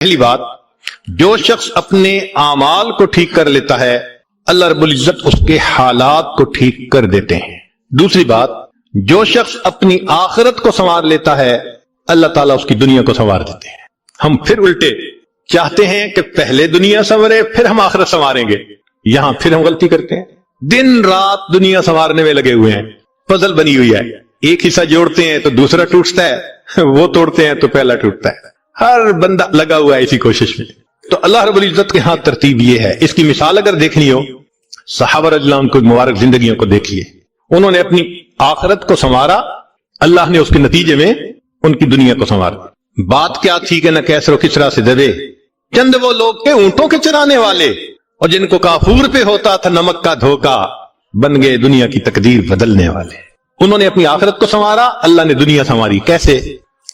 پہلی بات، جو شخص اپنے اعمال کو ٹھیک کر لیتا ہے اللہ رب العزت اس کے حالات کو ٹھیک کر دیتے ہیں۔ دوسری بات، جو شخص اپنی آخرت کو سنوار لیتا ہے اللہ تعالیٰ اس کی دنیا کو سنوار دیتے ہیں۔ ہم پھر الٹے چاہتے ہیں کہ پہلے دنیا سنورے پھر ہم آخرت سنواریں گے، یہاں پھر ہم غلطی کرتے ہیں۔ دن رات دنیا سنوارنے میں لگے ہوئے ہیں، پزل بنی ہوئی ہے، ایک حصہ جوڑتے ہیں تو دوسرا ٹوٹتا ہے، وہ توڑتے ہیں تو پہلا ٹوٹتا ہے، ہر بندہ لگا ہوا ہے اسی کوشش میں۔ تو اللہ رب العزت کے ہاں ترتیب یہ ہے۔ اس کی مثال اگر دیکھنی ہو، صحابہ رضی اللہ عنہ کی مبارک زندگیوں کو دیکھیے، انہوں نے اپنی آخرت کو سنوارا، اللہ نے اس کے نتیجے میں ان کی دنیا کو سنوارا۔ بات کیا تھی کہ نہ کیسر و کسرا سے دبے چند وہ لوگ کے اونٹوں کے چرانے والے، اور جن کو کافور پہ ہوتا تھا نمک کا دھوکا، بن گئے دنیا کی تقدیر بدلنے والے۔ انہوں نے اپنی آخرت کو سنوارا، اللہ نے دنیا سنواری۔ کیسے؟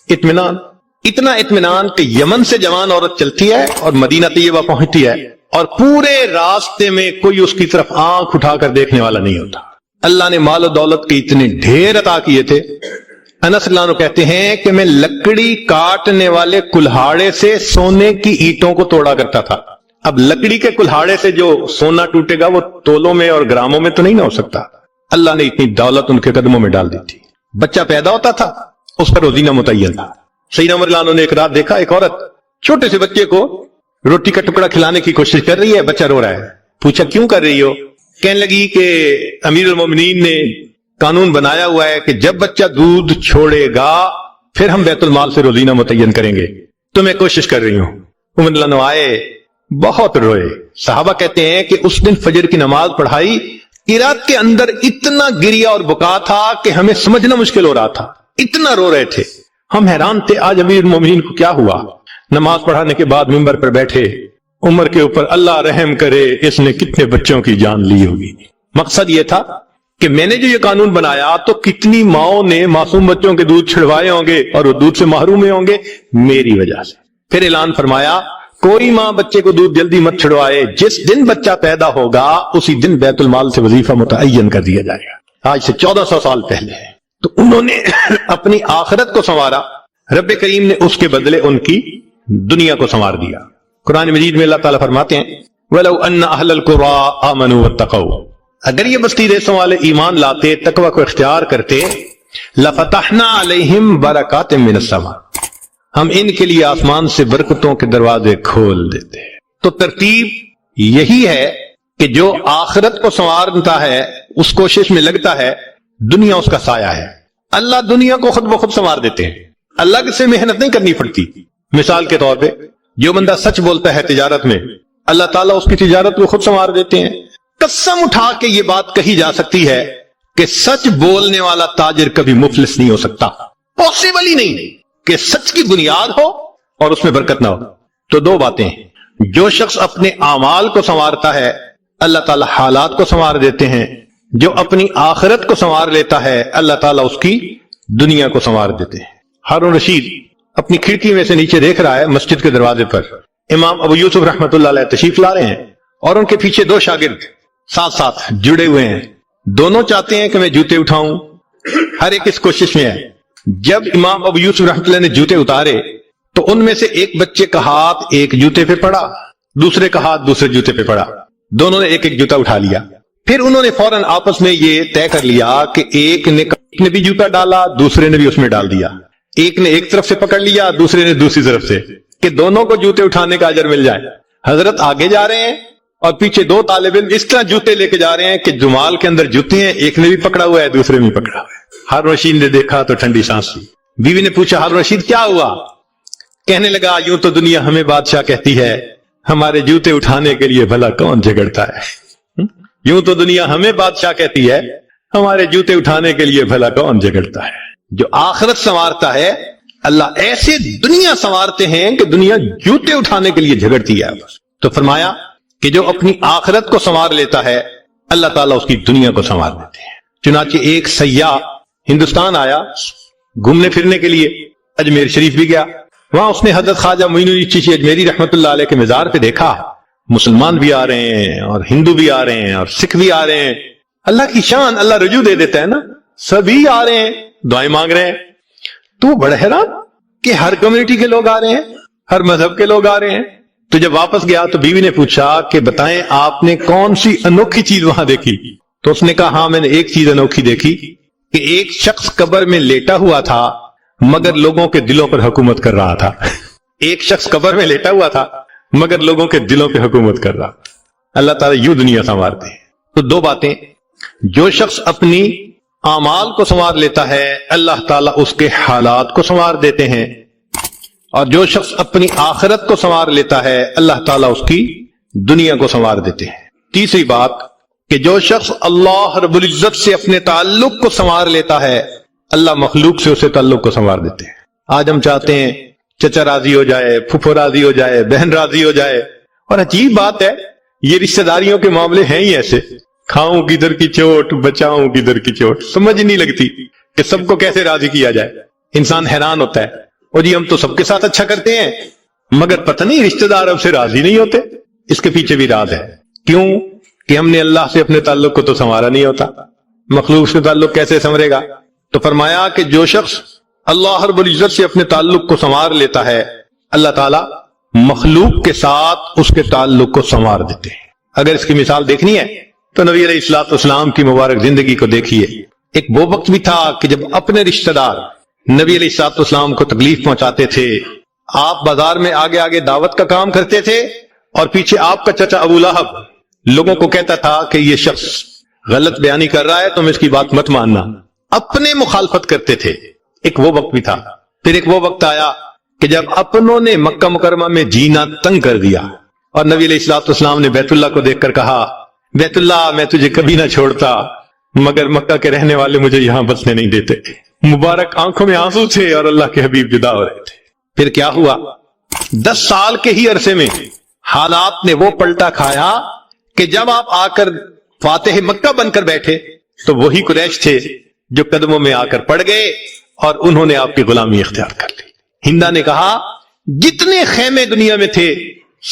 اطمینان، اتنا اطمینان کہ یمن سے جوان عورت چلتی ہے اور مدینہ طیبہ پہنچتی ہے اور پورے راستے میں کوئی اس کی طرف آنکھ اٹھا کر دیکھنے والا نہیں ہوتا۔ اللہ نے مال و دولت کے اتنے ڈھیر عطا کیے تھے۔ انس اللہ عنہ کہتے ہیں کہ میں لکڑی کاٹنے والے کلہاڑے سے سونے کی اینٹوں کو توڑا کرتا تھا۔ اب لکڑی کے کلہاڑے سے جو سونا ٹوٹے گا وہ تولوں میں اور گراموں میں تو نہیں نہ ہو سکتا۔ اللہ نے اتنی دولت ان کے قدموں میں ڈال دی تھی۔ بچہ پیدا ہوتا تھا، اس کا روزینہ متعین تھا۔ سیدنا عمر رضی اللہ عنہ نے ایک رات دیکھا، ایک عورت چھوٹے سے بچے کو روٹی کا ٹکڑا کھلانے کی کوشش کر رہی ہے، بچہ رو رہا ہے۔ پوچھا کیوں کر رہی ہو؟ کہنے لگی کہ امیر المومنین نے قانون بنایا ہوا ہے کہ جب بچہ دودھ چھوڑے گا پھر ہم بیت المال سے روزینہ متعین کریں گے، تو میں کوشش کر رہی ہوں۔ عمر رضی اللہ عنہ آئے، بہت روئے۔ صحابہ کہتے ہیں کہ اس دن فجر کی نماز پڑھائی، عراق کے اندر اتنا گریا اور بکا تھا کہ ہمیں سمجھنا مشکل ہو رہا تھا، اتنا رو رہے تھے۔ ہم حیران تھے آج امیر المومنین کو کیا ہوا۔ نماز پڑھانے کے بعد منبر پر بیٹھے، عمر کے اوپر اللہ رحم کرے اس نے کتنے بچوں کی جان لی ہوگی۔ مقصد یہ تھا کہ میں نے جو یہ قانون بنایا تو کتنی ماؤں نے معصوم بچوں کے دودھ چھڑوائے ہوں گے اور وہ دودھ سے محروم ہوں گے میری وجہ سے۔ پھر اعلان فرمایا کوئی ماں بچے کو دودھ جلدی مت چھڑوائے، جس دن بچہ پیدا ہوگا اسی دن بیت المال سے وظیفہ متعین کر دیا جائے گا۔ آج سے 1400 سال پہلے ہے۔ تو انہوں نے اپنی آخرت کو سنوارا، رب کریم نے اس کے بدلے ان کی دنیا کو سنوار دیا۔ قرآن مجید میں اللہ تعالیٰ فرماتے ہیں وَلَوْ أَنَّ أَهْلَ الْقُرَىٰ آمَنُوا وَاتَّقَوْا، اگر یہ بستی دیسوں والے ایمان لاتے، تقوی کو اختیار کرتے، لَفَتَحْنَا عَلَيْهِمْ بَرَكَاتٍ مِّنَ السَّمَاءِ، ہم ان کے لیے آسمان سے برکتوں کے دروازے کھول دیتے۔ تو ترتیب یہی ہے کہ جو آخرت کو سنوارتا ہے اس کوشش میں لگتا ہے، دنیا اس کا سایہ ہے۔ اللہ دنیا کو خود بخود سنوار دیتے ہیں، الگ سے محنت نہیں کرنی پڑتی۔ مثال کے طور پہ جو بندہ سچ بولتا ہے تجارت میں، اللہ تعالیٰ اس کی تجارت کو خود سنوار دیتے ہیں۔ قسم اٹھا کے یہ بات کہی جا سکتی ہے کہ سچ بولنے والا تاجر کبھی مفلس نہیں ہو سکتا، پاسبل ہی نہیں کہ سچ کی بنیاد ہو اور اس میں برکت نہ ہو۔ تو دو باتیں ہیں، جو شخص اپنے اعمال کو سنوارتا ہے اللہ تعالیٰ حالات کو سنوار دیتے ہیں، جو اپنی آخرت کو سنوار لیتا ہے اللہ تعالیٰ اس کی دنیا کو سنوار دیتے ہیں۔ ہارون رشید اپنی کھڑکی میں سے نیچے دیکھ رہا ہے، مسجد کے دروازے پر امام ابو یوسف رحمۃ اللہ علیہ تشریف لا رہے ہیں اور ان کے پیچھے دو شاگرد ساتھ ساتھ جڑے ہوئے ہیں، دونوں چاہتے ہیں کہ میں جوتے اٹھاؤں، ہر ایک اس کوشش میں ہے۔ جب امام ابو یوسف رحمۃ اللہ نے جوتے اتارے تو ان میں سے ایک بچے کا ہاتھ ایک جوتے پہ پڑا، دوسرے کا ہاتھ دوسرے جوتے پہ پڑا، دونوں نے ایک ایک جوتا اٹھا لیا۔ پھر انہوں نے فوراً آپس میں یہ طے کر لیا کہ ایک نے بھی جوتا ڈالا، دوسرے نے بھی اس میں ڈال دیا، ایک نے ایک طرف سے پکڑ لیا، دوسرے نے دوسری طرف سے، کہ دونوں کو جوتے اٹھانے کا اجر مل جائے۔ حضرت آگے جا رہے ہیں اور پیچھے دو طالب علم اس طرح جوتے لے کے جا رہے ہیں کہ جمال کے اندر جوتے ہیں، ایک نے بھی پکڑا ہوا ہے دوسرے میں پکڑا ہوا ہے۔ ہارون رشید نے دیکھا تو ٹھنڈی سانس لی۔ بیوی نے پوچھا ہارون رشید کیا ہوا؟ کہنے لگا یوں تو دنیا ہمیں بادشاہ کہتی ہے، ہمارے جوتے اٹھانے کے لیے بھلا کون جھگڑتا ہے؟ یوں تو دنیا ہمیں بادشاہ کہتی ہے، ہمارے جوتے اٹھانے کے لیے بھلا کون جھگڑتا ہے؟ جو آخرت سنوارتا ہے اللہ ایسے دنیا سنوارتے ہیں کہ دنیا جوتے اٹھانے کے لیے جھگڑتی ہے۔ تو فرمایا کہ جو اپنی آخرت کو سنوار لیتا ہے اللہ تعالیٰ اس کی دنیا کو سنوار دیتے ہیں۔ چنانچہ ایک سیاح ہندوستان آیا گھومنے پھرنے کے لیے، اجمیر شریف بھی گیا، وہاں اس نے حضرت خواجہ معین الدین چشتی اجمیری رحمت اللہ علیہ کے مزار پہ دیکھا مسلمان بھی آ رہے ہیں اور ہندو بھی آ رہے ہیں اور سکھ بھی آ رہے ہیں۔ اللہ کی شان، اللہ رجوع دے دیتا ہے نا، سبھی آ رہے ہیں، دعائیں مانگ رہے ہیں۔ تو بڑا حیران کہ ہر کمیونٹی کے لوگ آ رہے ہیں، ہر مذہب کے لوگ آ رہے ہیں. تو جب واپس گیا تو بیوی نے پوچھا کہ بتائیں آپ نے کون سی انوکھی چیز وہاں دیکھی؟ تو اس نے کہا ہاں میں نے ایک چیز انوکھی دیکھی کہ ایک شخص قبر میں لیٹا ہوا تھا مگر لوگوں کے دلوں پر حکومت کر رہا تھا. ایک شخص قبر میں لیٹا ہوا تھا مگر لوگوں کے دلوں پہ حکومت کر رہا. اللہ تعالیٰ یوں دنیا سنوارتے ہیں. تو دو باتیں، جو شخص اپنی اعمال کو سنوار لیتا ہے اللہ تعالیٰ اس کے حالات کو سنوار دیتے ہیں، اور جو شخص اپنی آخرت کو سنوار لیتا ہے اللہ تعالیٰ اس کی دنیا کو سنوار دیتے ہیں. تیسری بات کہ جو شخص اللہ رب العزت سے اپنے تعلق کو سنوار لیتا ہے اللہ مخلوق سے اسے تعلق کو سنوار دیتے ہیں. آج ہم چاہتے ہیں چچا راضی ہو جائے، پھپھو راضی ہو جائے، بہن راضی ہو جائے، اور عجیب بات ہے یہ رشتہ داریوں کے معاملے ہیں ہی ایسے، کھاؤں کدھر کی چوٹ بچاؤں کدھر کی چوٹ، سمجھ نہیں لگتی کہ سب کو کیسے راضی کیا جائے. انسان حیران ہوتا ہے اور جی ہم تو سب کے ساتھ اچھا کرتے ہیں مگر پتہ نہیں رشتہ دار اب سے راضی نہیں ہوتے. اس کے پیچھے بھی راز ہے. کیوں؟ کہ ہم نے اللہ سے اپنے تعلق کو تو سنوارا نہیں ہوتا. مخلوق سے تعلق کیسے سنورے گا؟ تو فرمایا کہ جو شخص اللہ رب العزت سے اپنے تعلق کو سنوار لیتا ہے اللہ تعالیٰ مخلوق کے ساتھ اس کے تعلق کو سنوار دیتے ہیں. اگر اس کی مثال دیکھنی ہے تو نبی علیہ الصلوۃ والسلام کی مبارک زندگی کو دیکھیے. ایک وہ وقت بھی تھا کہ جب اپنے رشتہ دار نبی علیہ الصلوۃ والسلام کو تکلیف پہنچاتے تھے. آپ بازار میں آگے آگے دعوت کا کام کرتے تھے اور پیچھے آپ کا چچا ابو لہب لوگوں کو کہتا تھا کہ یہ شخص غلط بیانی کر رہا ہے تم اس کی بات مت ماننا. اپنے مخالفت کرتے تھے. ایک وہ وقت بھی تھا. پھر ایک وہ وقت آیا کہ جب اپنوں نے مکہ مکرمہ میں جینا تنگ کر دیا اور نبی علیہ الصلوۃ والسلام نے بیت اللہ کو دیکھ کر کہا بیت اللہ میں تجھے کبھی نہ چھوڑتا مگر مکہ کے رہنے والے مجھے یہاں بسنے نہیں دیتے. مبارک آنکھوں میں آنسو تھے اور اللہ کے حبیب جدا ہو رہے تھے. پھر کیا ہوا؟ 10 سال کے ہی عرصے میں حالات نے وہ پلٹا کھایا کہ جب آپ آ کر فاتح مکہ بن کر بیٹھے تو وہی قریش تھے جو قدموں میں آ کر پڑ گئے اور انہوں نے آپ کی غلامی اختیار کر لی. ہندا نے کہا جتنے خیمے دنیا میں تھے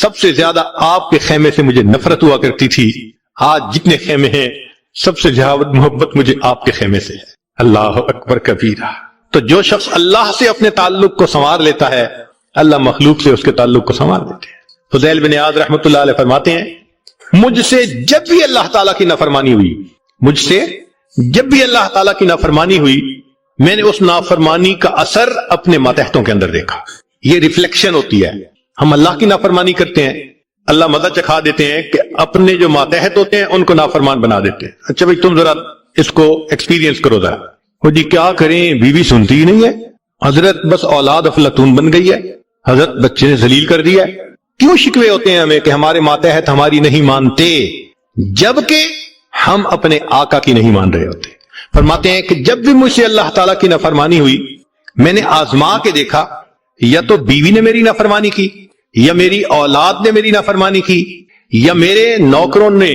سب سے زیادہ آپ کے خیمے سے مجھے نفرت ہوا کرتی تھی. آج جتنے خیمے ہیں سب سے زیادہ محبت مجھے آپ کے خیمے سے ہے. اللہ اکبر کبیرہ. تو جو شخص اللہ سے اپنے تعلق کو سنوار لیتا ہے اللہ مخلوق سے اس کے تعلق کو سنوار دیتے ہیں. فضیل بن عیاض رحمۃ اللہ علیہ فرماتے ہیں مجھ سے جب بھی اللہ تعالیٰ کی نافرمانی ہوئی، مجھ سے جب بھی اللہ تعالیٰ کی نافرمانی ہوئی میں نے اس نافرمانی کا اثر اپنے ماتحتوں کے اندر دیکھا. یہ ریفلیکشن ہوتی ہے. ہم اللہ کی نافرمانی کرتے ہیں اللہ مزہ چکھا دیتے ہیں کہ اپنے جو ماتحت ہوتے ہیں ان کو نافرمان بنا دیتے ہیں. اچھا بھائی تم ذرا اس کو ایکسپیرینس کرو ذرا. وہ جی کیا کریں بیوی سنتی ہی نہیں ہے حضرت، بس اولاد افلاطون بن گئی ہے حضرت، بچے نے ذلیل کر دیا ہے. کیوں شکوے ہوتے ہیں ہمیں کہ ہمارے ماتحت ہماری نہیں مانتے جبکہ ہم اپنے آقا کی نہیں مان رہے ہوتے. فرماتے ہیں کہ جب بھی مجھ سے اللہ تعالیٰ کی نافرمانی ہوئی میں نے آزما کے دیکھا یا تو بیوی نے میری نافرمانی کی یا میری اولاد نے میری نافرمانی کی یا میرے نوکروں نے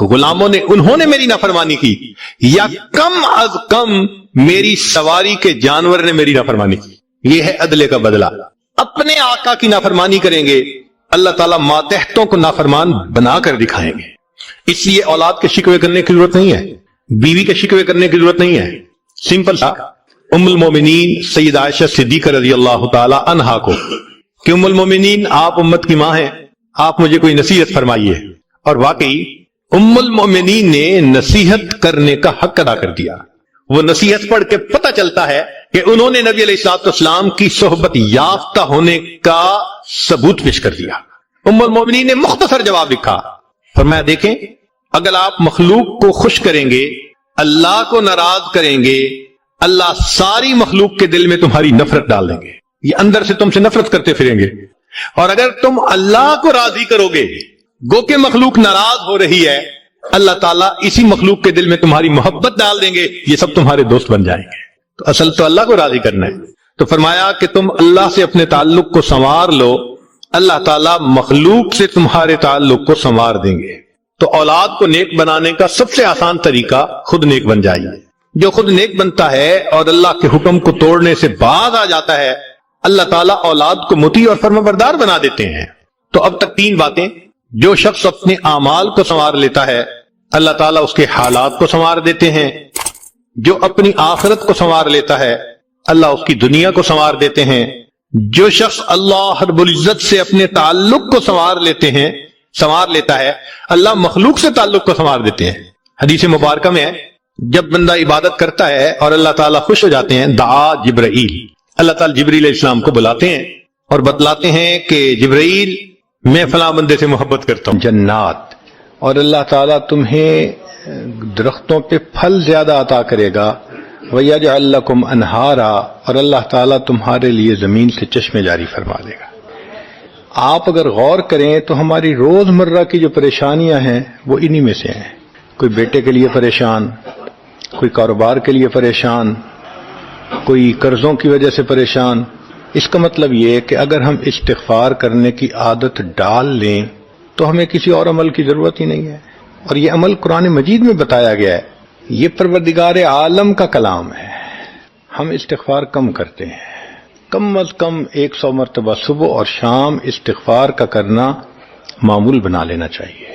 غلاموں نے انہوں نے میری نافرمانی کی یا کم از کم میری سواری کے جانور نے میری نافرمانی کی. یہ ہے عدلے کا بدلہ. اپنے آقا کی نافرمانی کریں گے اللہ تعالیٰ ماتحتوں کو نافرمان بنا کر دکھائیں گے. اس لیے اولاد کے شکوے کرنے کی ضرورت نہیں ہے، بیوی کے شکوے کرنے کی ضرورت نہیں ہے. سمپل تھا ام المومنین سید عائشہ صدیقہ رضی اللہ تعالی عنہا کو کہ ام المومنین آپ امت کی ماں ہیں، آپ مجھے کوئی نصیحت فرمائیے. اور واقعی ام المومنین نے نصیحت کرنے کا حق ادا کر دیا. وہ نصیحت پڑھ کے پتہ چلتا ہے کہ انہوں نے نبی علیہ الصلوۃ والسلام کی صحبت یافتہ ہونے کا ثبوت پیش کر دیا. ام المومنین نے مختصر جواب لکھا. فرمایا دیکھیں اگر آپ مخلوق کو خوش کریں گے اللہ کو ناراض کریں گے اللہ ساری مخلوق کے دل میں تمہاری نفرت ڈال دیں گے. یہ اندر سے تم سے نفرت کرتے پھریں گے. اور اگر تم اللہ کو راضی کرو گے گو کہ مخلوق ناراض ہو رہی ہے اللہ تعالیٰ اسی مخلوق کے دل میں تمہاری محبت ڈال دیں گے، یہ سب تمہارے دوست بن جائیں گے. تو اصل تو اللہ کو راضی کرنا ہے. تو فرمایا کہ تم اللہ سے اپنے تعلق کو سنوار لو اللہ تعالیٰ مخلوق سے تمہارے تعلق کو سنوار دیں گے. تو اولاد کو نیک بنانے کا سب سے آسان طریقہ خود نیک بن جائیے. جو خود نیک بنتا ہے اور اللہ کے حکم کو توڑنے سے باز آ جاتا ہے اللہ تعالیٰ اولاد کو مطیع اور فرمانبردار بنا دیتے ہیں. تو اب تک 3 باتیں. جو شخص اپنے اعمال کو سنوار لیتا ہے اللہ تعالیٰ اس کے حالات کو سنوار دیتے ہیں. جو اپنی آخرت کو سنوار لیتا ہے اللہ اس کی دنیا کو سنوار دیتے ہیں. جو شخص اللہ رب العزت سے اپنے تعلق کو سنوار لیتا ہے، اللہ مخلوق سے تعلق کو سنوار دیتے ہیں۔ حدیث مبارکہ میں ہے، جب بندہ عبادت کرتا ہے اور اللہ تعالیٰ خوش ہو جاتے ہیں، دعا جبرائیل، اللہ تعالیٰ جبرائیل علیہ السلام کو بلاتے ہیں اور بتلاتے ہیں کہ جبرائیل میں فلاں بندے سے محبت کرتا ہوں، جنات، اور اللہ تعالیٰ تمہیں درختوں پہ پھل زیادہ عطا کرے گا، وَيَجْعَلْ لَكُمْ أَنْهَارًا، اور اللہ تعالیٰ تمہارے لیے زمین سے چشمے جاری فرما دے گا۔ آپ اگر غور کریں تو ہماری روزمرہ کی جو پریشانیاں ہیں وہ انہی میں سے ہیں۔ کوئی بیٹے کے لیے پریشان، کوئی کاروبار کے لیے پریشان، کوئی قرضوں کی وجہ سے پریشان۔ اس کا مطلب یہ کہ اگر ہم استغفار کرنے کی عادت ڈال لیں تو ہمیں کسی اور عمل کی ضرورت ہی نہیں ہے، اور یہ عمل قرآن مجید میں بتایا گیا ہے، یہ پروردگار عالم کا کلام ہے۔ ہم استغفار کم کرتے ہیں، کم از کم 100 مرتبہ صبح اور شام استغفار کا کرنا معمول بنا لینا چاہیے۔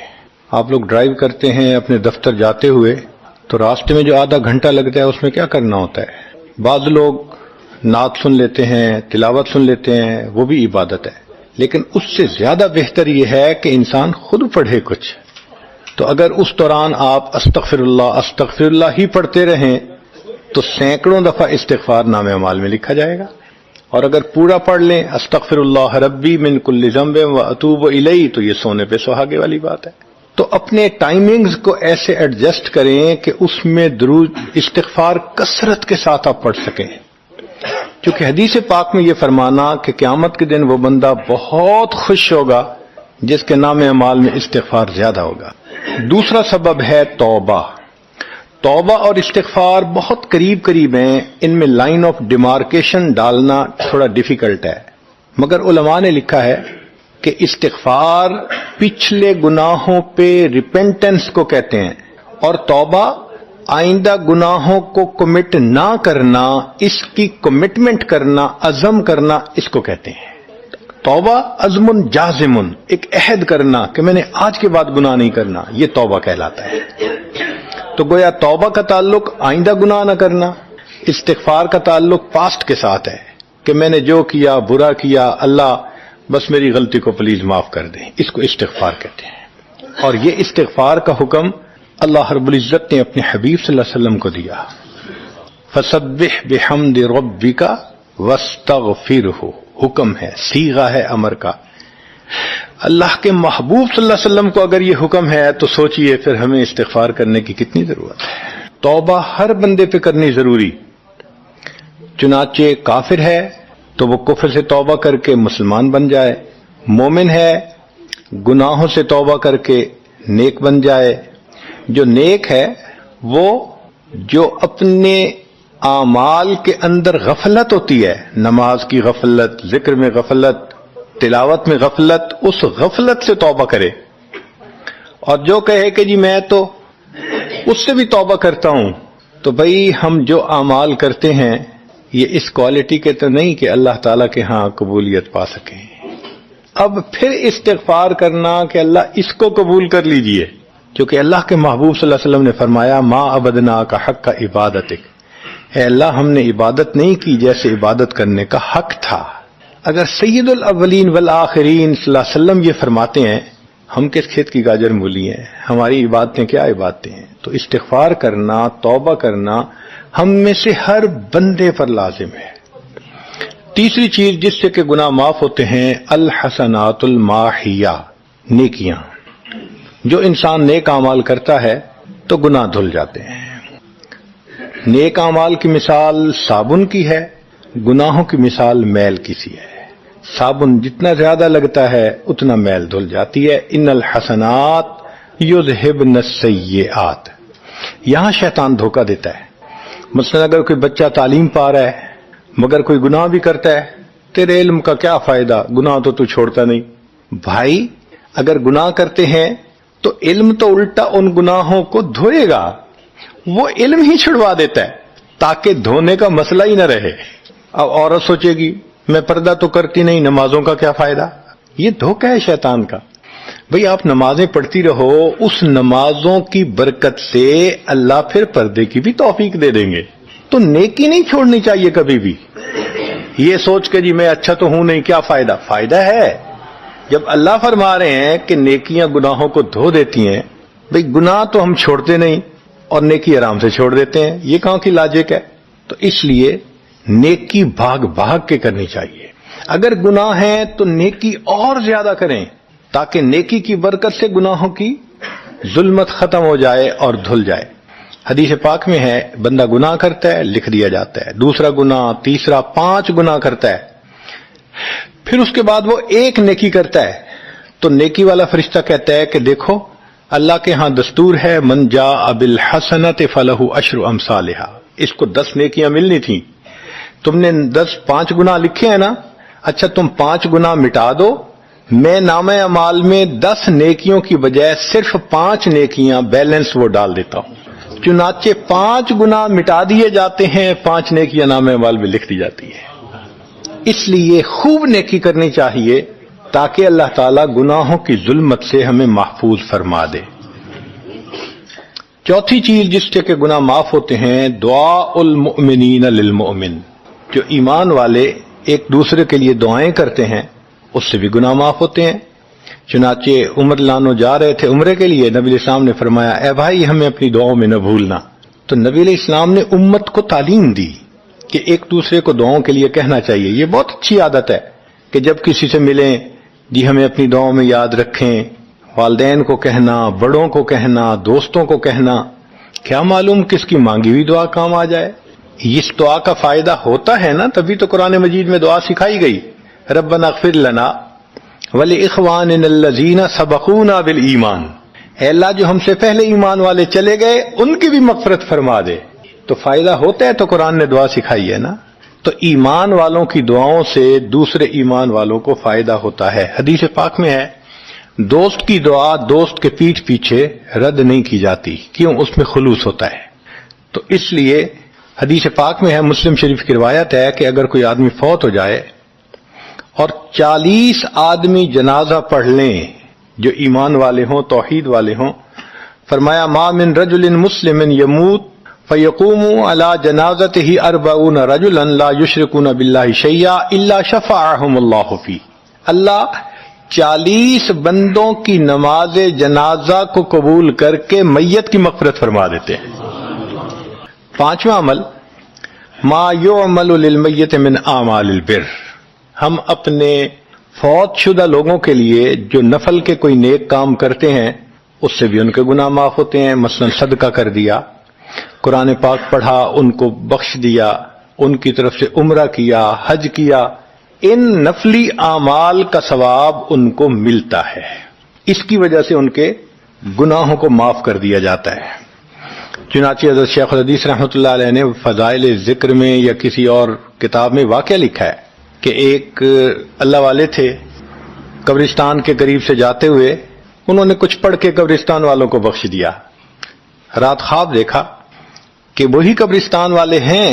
آپ لوگ ڈرائیو کرتے ہیں اپنے دفتر جاتے ہوئے تو راستے میں جو آدھا گھنٹہ لگتا ہے اس میں کیا کرنا ہوتا ہے؟ بعض لوگ نعت سن لیتے ہیں، تلاوت سن لیتے ہیں، وہ بھی عبادت ہے، لیکن اس سے زیادہ بہتر یہ ہے کہ انسان خود پڑھے کچھ۔ تو اگر اس دوران آپ استغفر اللہ ہی پڑھتے رہیں تو سینکڑوں دفعہ استغفار نامہ اعمال میں لکھا جائے گا، اور اگر پورا پڑھ لیں استغفر اللہ ربی من کل ذنب و اتوب الیہ تو یہ سونے پہ سہاگے والی بات ہے۔ تو اپنے ٹائمنگز کو ایسے ایڈجسٹ کریں کہ اس میں درود استغفار کثرت کے ساتھ آپ پڑھ سکیں، کیونکہ حدیث پاک میں یہ فرمانا کہ قیامت کے دن وہ بندہ بہت خوش ہوگا جس کے نام اعمال میں استغفار زیادہ ہوگا۔ دوسرا سبب ہے توبہ۔ توبہ اور استغفار بہت قریب ہیں، ان میں لائن آف ڈیمارکیشن ڈالنا تھوڑا ڈیفیکلٹ ہے، مگر علماء نے لکھا ہے کہ استغفار پچھلے گناہوں پہ ریپینٹنس کو کہتے ہیں، اور توبہ آئندہ گناہوں کو کمٹ نہ کرنا، اس کی کمٹمنٹ کرنا، عزم کرنا، اس کو کہتے ہیں۔ توبہ عزم جازم، ایک عہد کرنا کہ میں نے آج کے بعد گناہ نہیں کرنا، یہ توبہ کہلاتا ہے۔ تو گویا توبہ کا تعلق آئندہ گناہ نہ کرنا، استغفار کا تعلق پاسٹ کے ساتھ ہے کہ میں نے جو کیا برا کیا، اللہ بس میری غلطی کو پلیز معاف کر دیں، اس کو استغفار کہتے ہیں۔ اور یہ استغفار کا حکم اللہ رب العزت نے اپنے حبیب صلی اللہ علیہ وسلم کو دیا، فسبح بحمد ربک واستغفرہ، حکم ہے، صیغہ ہے امر کا۔ اللہ کے محبوب صلی اللہ علیہ وسلم کو اگر یہ حکم ہے تو سوچئے پھر ہمیں استغفار کرنے کی کتنی ضرورت ہے۔ توبہ ہر بندے پہ کرنی ضروری، چنانچہ کافر ہے تو وہ کفر سے توبہ کر کے مسلمان بن جائے، مومن ہے گناہوں سے توبہ کر کے نیک بن جائے۔ جو نیک ہے وہ جو اپنے اعمال کے اندر غفلت ہوتی ہے، نماز کی غفلت، ذکر میں غفلت، تلاوت میں غفلت، اس غفلت سے توبہ کرے، اور جو کہے کہ جی میں تو اس سے بھی توبہ کرتا ہوں، تو بھئی ہم جو اعمال کرتے ہیں یہ اس کوالٹی کے تو نہیں کہ اللہ تعالیٰ کے ہاں قبولیت پا سکیں۔ اب پھر استغفار کرنا کہ اللہ اس کو قبول کر لیجئے، کیونکہ اللہ کے محبوب صلی اللہ علیہ وسلم نے فرمایا ما عبدنا کا حق کا عبادتک، اے اللہ ہم نے عبادت نہیں کی جیسے عبادت کرنے کا حق تھا۔ اگر سید الاولین والآخرین صلی اللہ علیہ وسلم یہ فرماتے ہیں، ہم کس کھیت کی گاجر مولی ہیں، ہماری عبادتیں کیا عبادتیں ہیں؟ تو استغفار کرنا، توبہ کرنا ہم میں سے ہر بندے پر لازم ہے۔ تیسری چیز جس سے کہ گناہ معاف ہوتے ہیں، الحسنات الماحیہ، نیکیاں۔ جو انسان نیک اعمال کرتا ہے تو گناہ دھل جاتے ہیں۔ نیک اعمال کی مثال صابن کی ہے، گناہوں کی مثال میل کی سی ہے۔ صابن جتنا زیادہ لگتا ہے اتنا میل دھل جاتی ہے۔ ان الحسنات یذہبن السیئات، یہاں شیطان دھوکہ دیتا ہے۔ مثلا اگر کوئی بچہ تعلیم پا رہا ہے مگر کوئی گناہ بھی کرتا ہے، تیرے علم کا کیا فائدہ، گناہ تو چھوڑتا نہیں۔ بھائی اگر گناہ کرتے ہیں تو علم تو الٹا ان گناہوں کو دھوئے گا، وہ علم ہی چھڑوا دیتا ہے تاکہ دھونے کا مسئلہ ہی نہ رہے۔ اب عورت سوچے گی میں پردہ تو کرتی نہیں، نمازوں کا کیا فائدہ؟ یہ دھوکہ ہے شیطان کا۔ بھئی آپ نمازیں پڑھتی رہو، اس نمازوں کی برکت سے اللہ پھر پردے کی بھی توفیق دے دیں گے۔ تو نیکی نہیں چھوڑنی چاہیے کبھی بھی، یہ سوچ کے جی میں اچھا تو ہوں نہیں، کیا فائدہ؟ فائدہ ہے۔ جب اللہ فرما رہے ہیں کہ نیکیاں گناہوں کو دھو دیتی ہیں، بھئی گناہ تو ہم چھوڑتے نہیں اور نیکی آرام سے چھوڑ دیتے ہیں، یہ کہاں کی لاجک ہے؟ تو اس لیے نیکی بھاگ بھاگ کے کرنی چاہیے۔ اگر گناہ ہیں تو نیکی اور زیادہ کریں تاکہ نیکی کی برکت سے گناہوں کی ظلمت ختم ہو جائے اور دھل جائے۔ حدیث پاک میں ہے بندہ گناہ کرتا ہے لکھ دیا جاتا ہے، دوسرا گناہ، تیسرا، 5 گناہ کرتا ہے، پھر اس کے بعد وہ ایک نیکی کرتا ہے تو نیکی والا فرشتہ کہتا ہے کہ دیکھو اللہ کے ہاں دستور ہے من جاء بالحسنۃ فلہ عشر امثالھا، اس کو 10 نیکیاں ملنی تھیں، تم نے 5 گناہ لکھے ہیں نا، اچھا تم 5 گناہ مٹا دو، میں نامہ اعمال میں 10 نیکیوں کی بجائے صرف 5 نیکیاں بیلنس وہ ڈال دیتا ہوں۔ چنانچہ 5 گناہ مٹا دیے جاتے ہیں، 5 نیکیاں نامہ اعمال میں لکھ دی جاتی ہے۔ اس لیے خوب نیکی کرنی چاہیے تاکہ اللہ تعالیٰ گناہوں کی ظلمت سے ہمیں محفوظ فرما دے۔ چوتھی چیز جس سے کہ گناہ معاف ہوتے ہیں، دعاء المؤمنین للمؤمن، جو ایمان والے ایک دوسرے کے لیے دعائیں کرتے ہیں اس سے بھی گناہ معاف ہوتے ہیں۔ چنانچہ عمر لانو جا رہے تھے عمرے کے لیے، نبی علیہ السلام نے فرمایا اے بھائی ہمیں اپنی دعاؤں میں نہ بھولنا، تو نبی علیہ السلام نے امت کو تعلیم دی کہ ایک دوسرے کو دعاؤں کے لیے کہنا چاہیے۔ یہ بہت اچھی عادت ہے کہ جب کسی سے ملیں جی ہمیں اپنی دعاؤں میں یاد رکھیں، والدین کو کہنا، بڑوں کو کہنا، دوستوں کو کہنا، کیا معلوم کس کی مانگی ہوئی دعا کام آ جائے۔ اس دعا کا فائدہ ہوتا ہے نا، تبھی تو قرآن مجید میں دعا سکھائی گئی، ربنا اغفر لنا ولاخواننا الذین سبقونا بالایمان، اے اللہ جو ہم سے پہلے ایمان والے چلے گئے ان کی بھی مغفرت فرما دے۔ تو فائدہ ہوتا ہے تو قرآن نے دعا سکھائی ہے نا۔ تو ایمان والوں کی دعاؤں سے دوسرے ایمان والوں کو فائدہ ہوتا ہے۔ حدیث پاک میں ہے دوست کی دعا دوست کے پیٹھ پیچھے رد نہیں کی جاتی، کیوں؟ اس میں خلوص ہوتا ہے۔ تو اس لیے حدیث پاک میں ہے، مسلم شریف کی روایت ہے کہ اگر کوئی آدمی فوت ہو جائے اور 40 آدمی جنازہ پڑھ لیں جو ایمان والے ہوں، توحید والے ہوں، فرمایا ما من رجل مسلم یموت فیقوم علی جنازتہ 40 رجلا لا یشرکون باللہ شیئا الا شفعهم اللہ فی، اللہ 40 بندوں کی نماز جنازہ کو قبول کر کے میت کی مغفرت فرما دیتے ہیں۔ 5واں عمل ما یعمل للمیت من اعمال البر، ہم اپنے فوت شدہ لوگوں کے لیے جو نفل کے کوئی نیک کام کرتے ہیں اس سے بھی ان کے گناہ معاف ہوتے ہیں۔ مثلا صدقہ کر دیا، قرآن پاک پڑھا، ان کو بخش دیا، ان کی طرف سے عمرہ کیا، حج کیا، ان نفلی اعمال کا ثواب ان کو ملتا ہے، اس کی وجہ سے ان کے گناہوں کو معاف کر دیا جاتا ہے۔ چنانچہ حضرت شیخ الحدیث رحمۃ اللہ علیہ نے فضائل ذکر میں یا کسی اور کتاب میں واقعہ لکھا ہے کہ ایک اللہ والے تھے، قبرستان کے قریب سے جاتے ہوئے انہوں نے کچھ پڑھ کے قبرستان والوں کو بخش دیا۔ رات خواب دیکھا کہ وہی قبرستان والے ہیں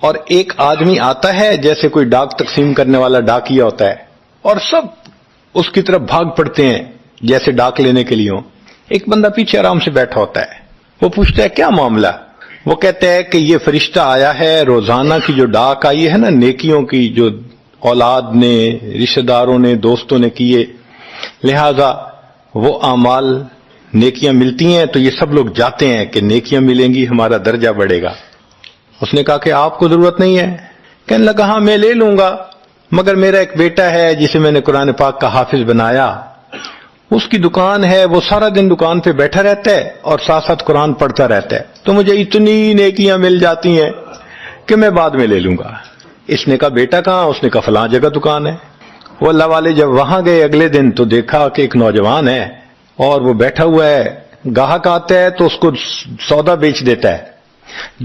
اور ایک آدمی آتا ہے جیسے کوئی ڈاک تقسیم کرنے والا ڈاکیا ہوتا ہے، اور سب اس کی طرف بھاگ پڑتے ہیں جیسے ڈاک لینے کے لیے ہوں۔ ایک بندہ پیچھے آرام سے بیٹھا ہوتا ہے، وہ پوچھتا ہے کیا معاملہ؟ وہ کہتا ہے کہ یہ فرشتہ آیا ہے، روزانہ کی جو ڈاک آئی ہے نا نیکیوں کی، جو اولاد نے، رشتہ داروں نے، دوستوں نے کیے، لہذا وہ اعمال نیکیاں ملتی ہیں تو یہ سب لوگ جاتے ہیں کہ نیکیاں ملیں گی، ہمارا درجہ بڑھے گا۔ اس نے کہا کہ آپ کو ضرورت نہیں ہے؟ کہنے لگا ہاں میں لے لوں گا، مگر میرا ایک بیٹا ہے جسے میں نے قرآن پاک کا حافظ بنایا، اس کی دکان ہے، وہ سارا دن دکان پہ بیٹھا رہتا ہے اور ساتھ ساتھ قرآن پڑھتا رہتا ہے، تو مجھے اتنی نیکیاں مل جاتی ہیں کہ میں بعد میں لے لوں گا۔ اس نے کہا بیٹا کہاں؟ اس نے کہا فلاں جگہ دکان ہے۔ وہ اللہ والے جب وہاں گئے اگلے دن تو دیکھا کہ ایک نوجوان ہے اور وہ بیٹھا ہوا ہے، گاہک آتا ہے تو اس کو سودا بیچ دیتا ہے،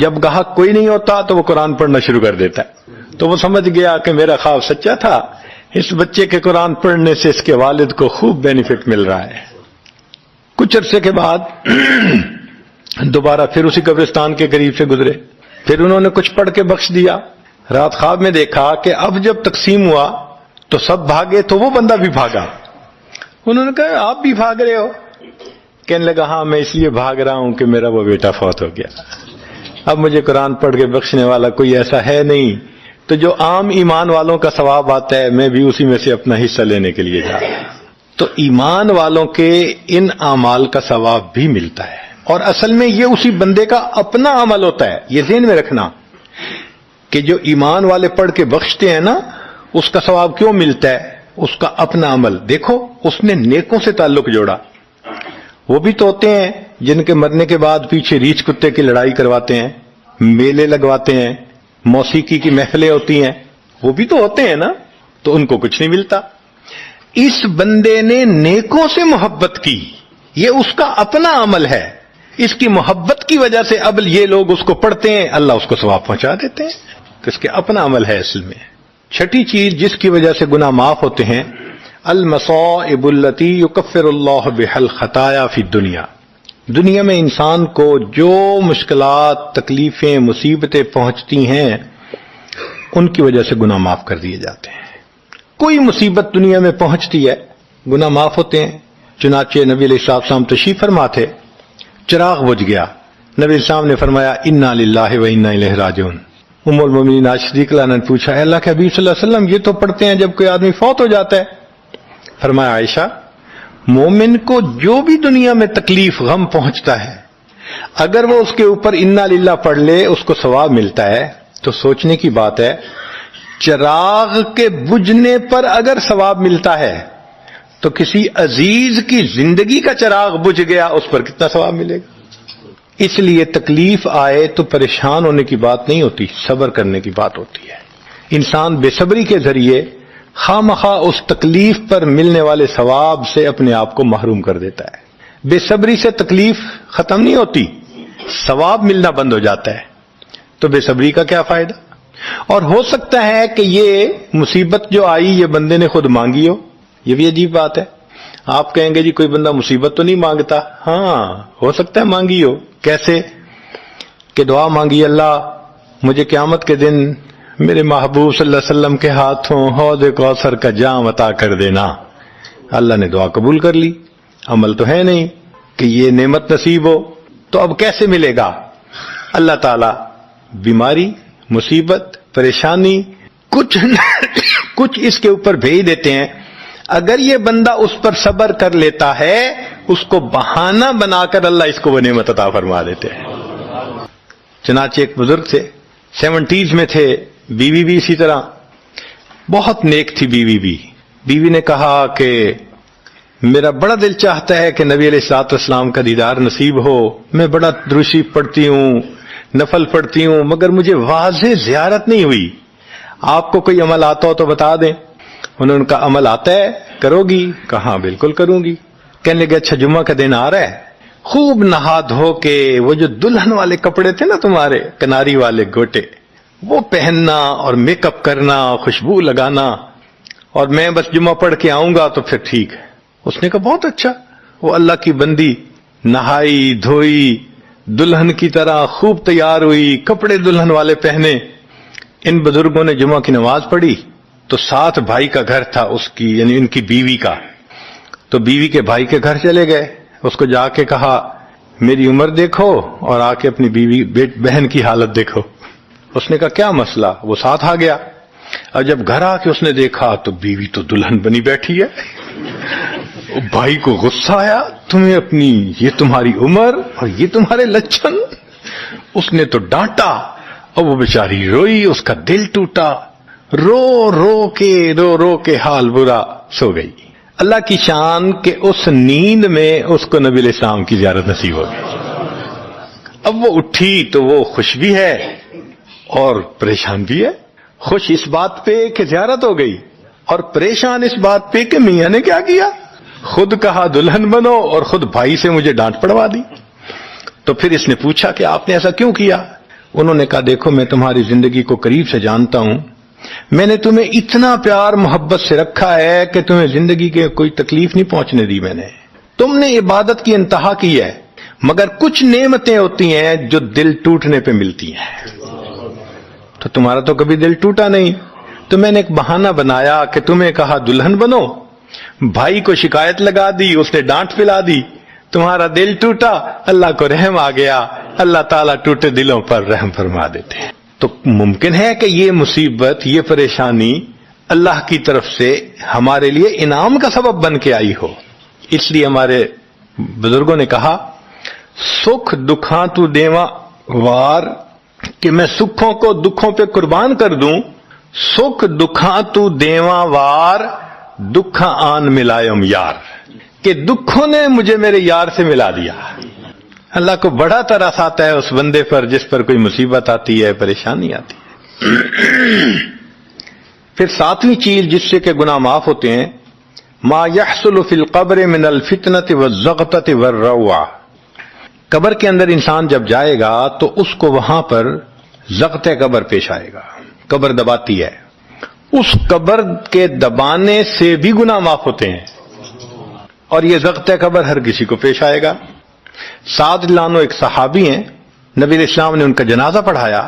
جب گاہک کوئی نہیں ہوتا تو وہ قرآن پڑھنا شروع کر دیتا ہے۔ تو وہ سمجھ گیا کہ میرا خواب سچا تھا، اس بچے کے قرآن پڑھنے سے اس کے والد کو خوب بینیفٹ مل رہا ہے۔ کچھ عرصے کے بعد دوبارہ پھر اسی قبرستان کے قریب سے گزرے، پھر انہوں نے کچھ پڑھ کے بخش دیا۔ رات خواب میں دیکھا کہ اب جب تقسیم ہوا تو سب بھاگے تو وہ بندہ بھی بھاگا۔ انہوں نے کہا آپ بھی بھاگ رہے ہو؟ کہنے لگا ہاں میں اس لیے بھاگ رہا ہوں کہ میرا وہ بیٹا فوت ہو گیا، اب مجھے قرآن پڑھ کے بخشنے والا کوئی ایسا ہے نہیں تو جو عام ایمان والوں کا ثواب آتا ہے میں بھی اسی میں سے اپنا حصہ لینے کے لیے جا رہا ہوں. تو ایمان والوں کے ان اعمال کا ثواب بھی ملتا ہے، اور اصل میں یہ اسی بندے کا اپنا عمل ہوتا ہے. یہ ذہن میں رکھنا کہ جو ایمان والے پڑھ کے بخشتے ہیں نا، اس کا ثواب کیوں ملتا ہے؟ اس کا اپنا عمل. دیکھو اس نے نیکوں سے تعلق جوڑا. وہ بھی تو ہوتے ہیں جن کے مرنے کے بعد پیچھے ریچھ کتے کی لڑائی کرواتے ہیں، میلے لگواتے ہیں، موسیقی کی محفلیں ہوتی ہیں، وہ بھی تو ہوتے ہیں نا، تو ان کو کچھ نہیں ملتا. اس بندے نے نیکوں سے محبت کی، یہ اس کا اپنا عمل ہے. اس کی محبت کی وجہ سے اب یہ لوگ اس کو پڑھتے ہیں، اللہ اس کو ثواب پہنچا دیتے ہیں. تو اس کے اپنا عمل ہے اصل میں. چھٹی چیز جس کی وجہ سے گناہ معاف ہوتے ہیں، المصائب التی یکفر اللہ بها الخطایا فی الدنیا. دنیا میں انسان کو جو مشکلات، تکلیفیں، مصیبتیں پہنچتی ہیں ان کی وجہ سے گناہ معاف کر دیے جاتے ہیں. کوئی مصیبت دنیا میں پہنچتی ہے گناہ معاف ہوتے ہیں. چنانچہ نبی علیہ السلام تشریف فرما تھے، چراغ بجھ گیا، نبی علیہ السلام نے فرمایا انا للہ و انا الیہ راجعون. ام المومنین عائشہ صدیقہ عنہا نے پوچھا، اے اللہ کے حبیب صلی اللہ علیہ وسلم یہ تو پڑھتے ہیں جب کوئی آدمی فوت ہو جاتا ہے. فرمایا عائشہ، مومن کو جو بھی دنیا میں تکلیف غم پہنچتا ہے اگر وہ اس کے اوپر انا للہ پڑھ لے اس کو ثواب ملتا ہے. تو سوچنے کی بات ہے، چراغ کے بجھنے پر اگر ثواب ملتا ہے تو کسی عزیز کی زندگی کا چراغ بجھ گیا اس پر کتنا ثواب ملے گا. اس لیے تکلیف آئے تو پریشان ہونے کی بات نہیں ہوتی، صبر کرنے کی بات ہوتی ہے. انسان بے صبری کے ذریعے خواہ اس تکلیف پر ملنے والے ثواب سے اپنے آپ کو محروم کر دیتا ہے. بے صبری سے تکلیف ختم نہیں ہوتی، ثواب ملنا بند ہو جاتا ہے. تو بے صبری کا کیا فائدہ؟ اور ہو سکتا ہے کہ یہ مصیبت جو آئی یہ بندے نے خود مانگی ہو. یہ بھی عجیب بات ہے. آپ کہیں گے جی کوئی بندہ مصیبت تو نہیں مانگتا. ہاں ہو سکتا ہے مانگی ہو. کیسے؟ کہ دعا مانگی، اللہ مجھے قیامت کے دن میرے محبوب صلی اللہ علیہ وسلم کے ہاتھوں حوض کوثر کا جام عطا کر دینا. اللہ نے دعا قبول کر لی. عمل تو ہے نہیں کہ یہ نعمت نصیب ہو. تو اب کیسے ملے گا؟ اللہ تعالی بیماری، مصیبت، پریشانی کچھ اس کے اوپر بھیج دیتے ہیں. اگر یہ بندہ اس پر صبر کر لیتا ہے اس کو بہانہ بنا کر اللہ اس کو وہ نعمت عطا فرما دیتے ہیں. چنانچہ ایک بزرگ تھے، 70s میں تھے، بیوی بھی اسی طرح بہت نیک تھی. بیوی نے کہا کہ میرا بڑا دل چاہتا ہے کہ نبی علیہ الصلوۃ والسلام کا دیدار نصیب ہو. میں بڑا درود شریف پڑھتی ہوں، نفل پڑھتی ہوں، مگر مجھے واضح زیارت نہیں ہوئی. آپ کو کوئی عمل آتا ہو تو بتا دیں. انہوں نے کہا عمل آتا ہے، کرو گی؟ کہا بالکل کروں گی. کہنے لگے اچھا جمعہ کا دن آ رہا ہے، خوب نہا دھو کے وہ جو دلہن والے کپڑے تھے نا تمہارے کناری والے گوٹے، وہ پہننا اور میک اپ کرنا، خوشبو لگانا، اور میں بس جمعہ پڑھ کے آؤں گا تو پھر ٹھیک ہے. اس نے کہا بہت اچھا. وہ اللہ کی بندی نہائی دھوئی، دلہن کی طرح خوب تیار ہوئی، کپڑے دلہن والے پہنے. ان بزرگوں نے جمعہ کی نماز پڑھی تو ساتھ بھائی کا گھر تھا اس کی، یعنی ان کی بیوی کا. تو بیوی کے بھائی کے گھر چلے گئے، اس کو جا کے کہا میری عمر دیکھو اور آ کے اپنی بیوی بہن کی حالت دیکھو. اس نے کہا کیا مسئلہ؟ وہ ساتھ آ گیا. اور جب گھر آ کے اس نے دیکھا تو بیوی تو دلہن بنی بیٹھی ہے. بھائی کو غصہ آیا، تمہیں اپنی یہ تمہاری عمر اور یہ تمہارے لچھن. اس نے تو ڈانٹا اور وہ بیچاری روئی، اس کا دل ٹوٹا، رو رو کے حال برا، سو گئی. اللہ کی شان کہ اس نیند میں اس کو نبی علیہ السلام کی زیارت نصیب ہو گئی. اب وہ اٹھی تو وہ خوش بھی ہے اور پریشان بھی ہے. خوش اس بات پہ کہ زیارت ہو گئی، اور پریشان اس بات پہ کہ میاں نے کیا کیا، خود کہا دلہن بنو اور خود بھائی سے مجھے ڈانٹ پڑوا دی. تو پھر اس نے پوچھا کہ آپ نے ایسا کیوں کیا؟ انہوں نے کہا دیکھو میں تمہاری زندگی کو قریب سے جانتا ہوں، میں نے تمہیں اتنا پیار محبت سے رکھا ہے کہ تمہیں زندگی کے کوئی تکلیف نہیں پہنچنے دی. میں نے تم نے عبادت کی انتہا کی ہے، مگر کچھ نعمتیں ہوتی ہیں جو دل ٹوٹنے پہ ملتی ہیں. تو تمہارا تو کبھی دل ٹوٹا نہیں. تو میں نے ایک بہانہ بنایا کہ تمہیں کہا دلہن بنو، بھائی کو شکایت لگا دی، اس نے ڈانٹ پلا دی، تمہارا دل ٹوٹا، اللہ کو رحم آ گیا. اللہ تعالیٰ ٹوٹے دلوں پر رحم فرما دیتے ہیں. تو ممکن ہے کہ یہ مصیبت، یہ پریشانی اللہ کی طرف سے ہمارے لیے انعام کا سبب بن کے آئی ہو. اس لیے ہمارے بزرگوں نے کہا سکھ دکھاں تو دیواں وار، کہ میں سکھوں کو دکھوں پہ قربان کر دوں. سکھ دکھاں تو دیواں وار، دکھاں آن ملائم یار، کہ دکھوں نے مجھے میرے یار سے ملا دیا. اللہ کو بڑا ترس آتا ہے اس بندے پر جس پر کوئی مصیبت آتی ہے، پریشانی آتی ہے. پھر ساتویں چیز جس سے کہ گناہ معاف ہوتے ہیں، ما يحصل فی القبر من الفتنة والزغطة والروعة. قبر کے اندر انسان جب جائے گا تو اس کو وہاں پر زغط قبر پیش آئے گا. قبر دباتی ہے، اس قبر کے دبانے سے بھی گناہ معاف ہوتے ہیں، اور یہ زغط قبر ہر کسی کو پیش آئے گا. سعد رضی اللہ عنہ ایک صحابی ہیں، نبی علیہ السلام نے ان کا جنازہ پڑھایا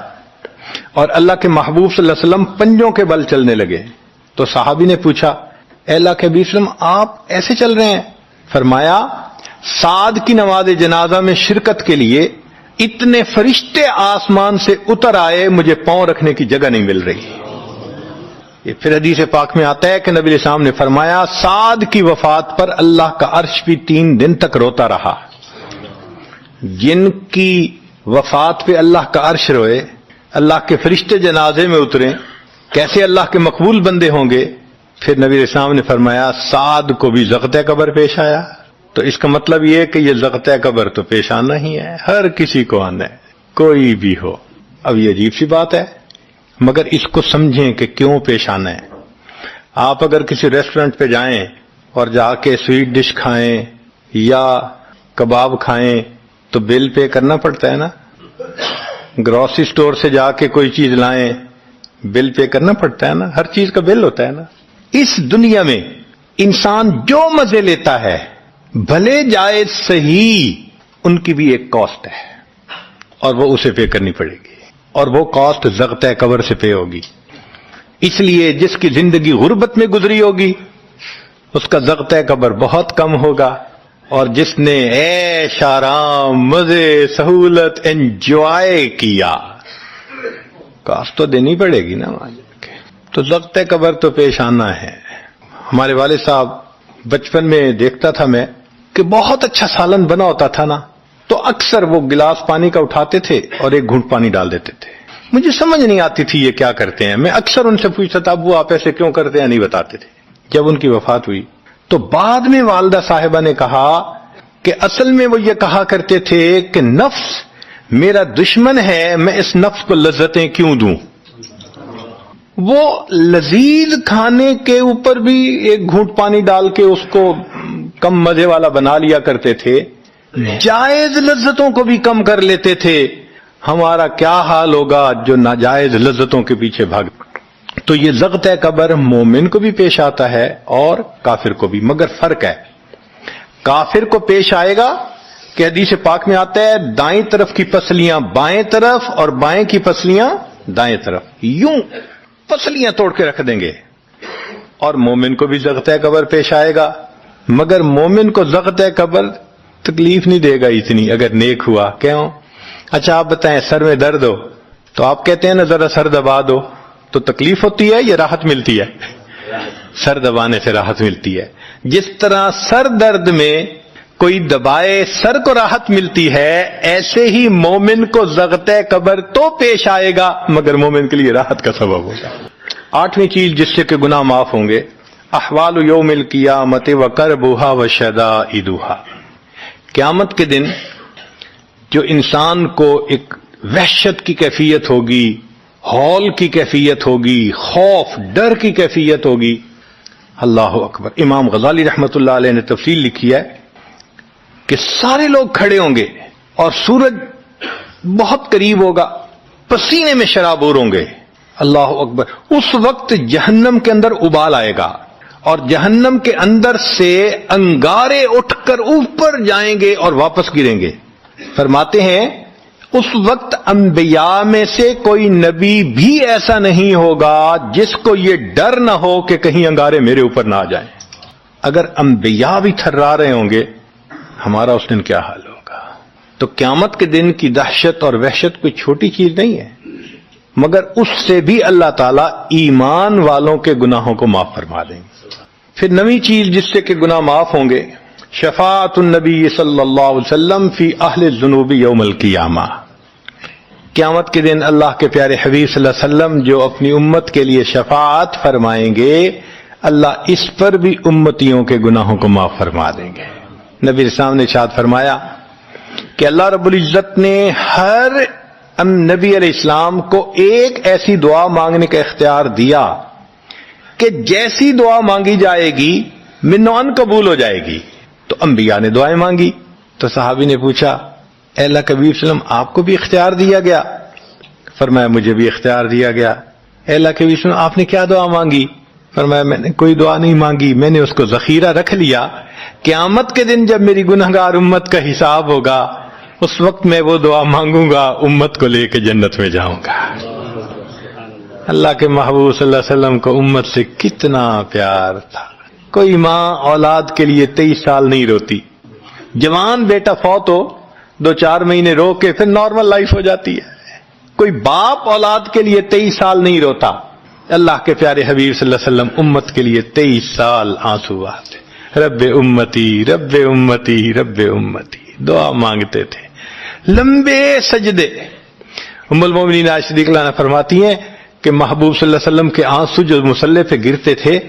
اور اللہ کے محبوب صلی اللہ علیہ وسلم پنجوں کے بل چلنے لگے. تو صحابی نے پوچھا اے اللہ کے نبی صلی اللہ علیہ وسلم آپ ایسے چل رہے ہیں؟ فرمایا سعد کی نماز جنازہ میں شرکت کے لیے اتنے فرشتے آسمان سے اتر آئے، مجھے پاؤں رکھنے کی جگہ نہیں مل رہی. یہ پھر حدیث پاک میں آتا ہے کہ نبی علیہ السلام نے فرمایا سعد کی وفات پر اللہ کا عرش بھی 3 دن تک روتا رہا. جن کی وفات پہ اللہ کا عرش روئے، اللہ کے فرشتے جنازے میں اتریں، کیسے اللہ کے مقبول بندے ہوں گے. پھر نبی علیہ السلام نے فرمایا سعد کو بھی زغط قبر پیش آیا. تو اس کا مطلب یہ کہ یہ زغط قبر تو پیش آنا ہی ہے، ہر کسی کو آنا ہے، کوئی بھی ہو. اب یہ عجیب سی بات ہے، مگر اس کو سمجھیں کہ کیوں پیش آنا ہے. آپ اگر کسی ریسٹورنٹ پہ جائیں اور جا کے سویٹ ڈش کھائیں یا کباب کھائیں تو بل پے کرنا پڑتا ہے نا. گروسری سٹور سے جا کے کوئی چیز لائیں، بل پے کرنا پڑتا ہے نا. ہر چیز کا بل ہوتا ہے نا. اس دنیا میں انسان جو مزے لیتا ہے، بھلے جائز صحیح، ان کی بھی ایک کاسٹ ہے اور وہ اسے پے کرنی پڑے گی، اور وہ کاسٹ زغط قبر سے پے ہوگی. اس لیے جس کی زندگی غربت میں گزری ہوگی اس کا زغط قبر بہت کم ہوگا، اور جس نے عیش آرام مزے سہولت انجوائے کیا، کاسٹ تو دینی پڑے گی نا وہاں جا کے. تو زغط قبر تو پیش آنا ہے. ہمارے والد صاحب بچپن میں دیکھتا تھا میں کہ بہت اچھا سالن بنا ہوتا تھا نا، تو اکثر وہ گلاس پانی کا اٹھاتے تھے اور ایک گھونٹ پانی ڈال دیتے تھے. مجھے سمجھ نہیں آتی تھی یہ کیا کرتے ہیں. میں اکثر ان سے پوچھتا تھا ابو آپ ایسے کیوں کرتے ہیں، نہیں بتاتے تھے. جب ان کی وفات ہوئی تو بعد میں والدہ صاحبہ نے کہا کہ اصل میں وہ یہ کہا کرتے تھے کہ نفس میرا دشمن ہے، میں اس نفس کو لذتیں کیوں دوں. وہ لذیذ کھانے کے اوپر بھی ایک گھونٹ پانی ڈال کے اس کو کم مزے والا بنا لیا کرتے تھے، جائز لذتوں کو بھی کم کر لیتے تھے. ہمارا کیا حال ہوگا جو ناجائز لذتوں کے پیچھے بھاگ. تو یہ زغط قبر مومن کو بھی پیش آتا ہے اور کافر کو بھی، مگر فرق ہے. کافر کو پیش آئے گا کہ حدیث پاک میں آتا ہے دائیں طرف کی پسلیاں بائیں طرف اور بائیں کی پسلیاں دائیں طرف، یوں پسلیاں توڑ کے رکھ دیں گے. اور مومن کو بھی زغط قبر پیش آئے گا، مگر مومن کو زغط قبر تکلیف نہیں دے گا اتنی اگر نیک ہوا. کیوں؟ اچھا آپ بتائیں سر میں درد ہو تو آپ کہتے ہیں نا ذرا سر دبا دو، تو تکلیف ہوتی ہے یا راحت ملتی ہے؟ سر دبانے سے راحت ملتی ہے. جس طرح سر درد میں کوئی دبائے سر کو راحت ملتی ہے، ایسے ہی مومن کو زغط قبر تو پیش آئے گا مگر مومن کے لیے راحت کا سبب ہوگا. 8ویں چیز جس سے کہ گناہ معاف ہوں گے، احوال یوم القیامت وکربھا وشدائدھا. قیامت کے دن جو انسان کو ایک وحشت کی کیفیت ہوگی، ہول کی کیفیت ہوگی، خوف ڈر کی کیفیت ہوگی. اللہ اکبر. امام غزالی رحمت اللہ علیہ نے تفصیل لکھی ہے کہ سارے لوگ کھڑے ہوں گے اور سورج بہت قریب ہوگا، پسینے میں شرابور ہوں گے. اللہ اکبر. اس وقت جہنم کے اندر ابال آئے گا اور جہنم کے اندر سے انگارے اٹھ کر اوپر جائیں گے اور واپس گریں گے. فرماتے ہیں اس وقت انبیاء میں سے کوئی نبی بھی ایسا نہیں ہوگا جس کو یہ ڈر نہ ہو کہ کہیں انگارے میرے اوپر نہ آ جائیں. اگر انبیاء بھی تھرا رہے ہوں گے ہمارا اس دن کیا حال ہوگا. تو قیامت کے دن کی دہشت اور وحشت کوئی چھوٹی چیز نہیں ہے. مگر اس سے بھی اللہ تعالیٰ ایمان والوں کے گناہوں کو معاف فرما دیں گے۔ پھر نویں چیز جس سے کہ گناہ معاف ہوں گے، شفاعت النبی صلی اللہ علیہ وسلم فی اہل الذنوب یوم القیامہ، قیامت کے دن اللہ کے پیارے حبیب صلی اللہ علیہ وسلم جو اپنی امت کے لیے شفاعت فرمائیں گے، اللہ اس پر بھی امتیوں کے گناہوں کو معاف فرما دیں گے۔ نبی اسلام نے ارشاد فرمایا کہ اللہ رب العزت نے ہر نبی علیہ السلام کو ایک ایسی دعا مانگنے کا اختیار دیا کہ جیسی دعا مانگی جائے گی منوان قبول ہو جائے گی۔ تو انبیاء نے دعائیں مانگی، تو صحابی نے پوچھا اے اللہ کے حبیب صلی اللہ علیہ وسلم آپ کو بھی اختیار دیا گیا؟ فرمایا مجھے بھی اختیار دیا گیا۔ اے اللہ کے حبیب صلی اللہ علیہ وسلم آپ نے کیا دعا مانگی؟ فرمایا میں نے کوئی دعا نہیں مانگی، میں نے اس کو ذخیرہ رکھ لیا، قیامت کے دن جب میری گنہگار امت کا حساب ہوگا اس وقت میں وہ دعا مانگوں گا، امت کو لے کے جنت میں جاؤں گا۔ اللہ کے محبوب صلی اللہ علیہ وسلم کو امت سے کتنا پیار تھا۔ کوئی ماں اولاد کے لیے 23 سال نہیں روتی، جوان بیٹا فوت ہو 2-4 مہینے رو کے پھر نارمل لائف ہو جاتی ہے۔ کوئی باپ اولاد کے لیے 23 سال نہیں روتا، اللہ کے پیارے حبیب صلی اللہ علیہ وسلم امت کے لیے 23 سال آنسو بہاتے، رب امتی رب امتی رب امتی دعا مانگتے تھے، لمبے سجدے۔ ام المومنین عائشہ صدیقہ عنہا فرماتی ہیں کہ محبوب صلی اللہ علیہ وسلم کے آنسو جو مصلی پہ گرتے تھے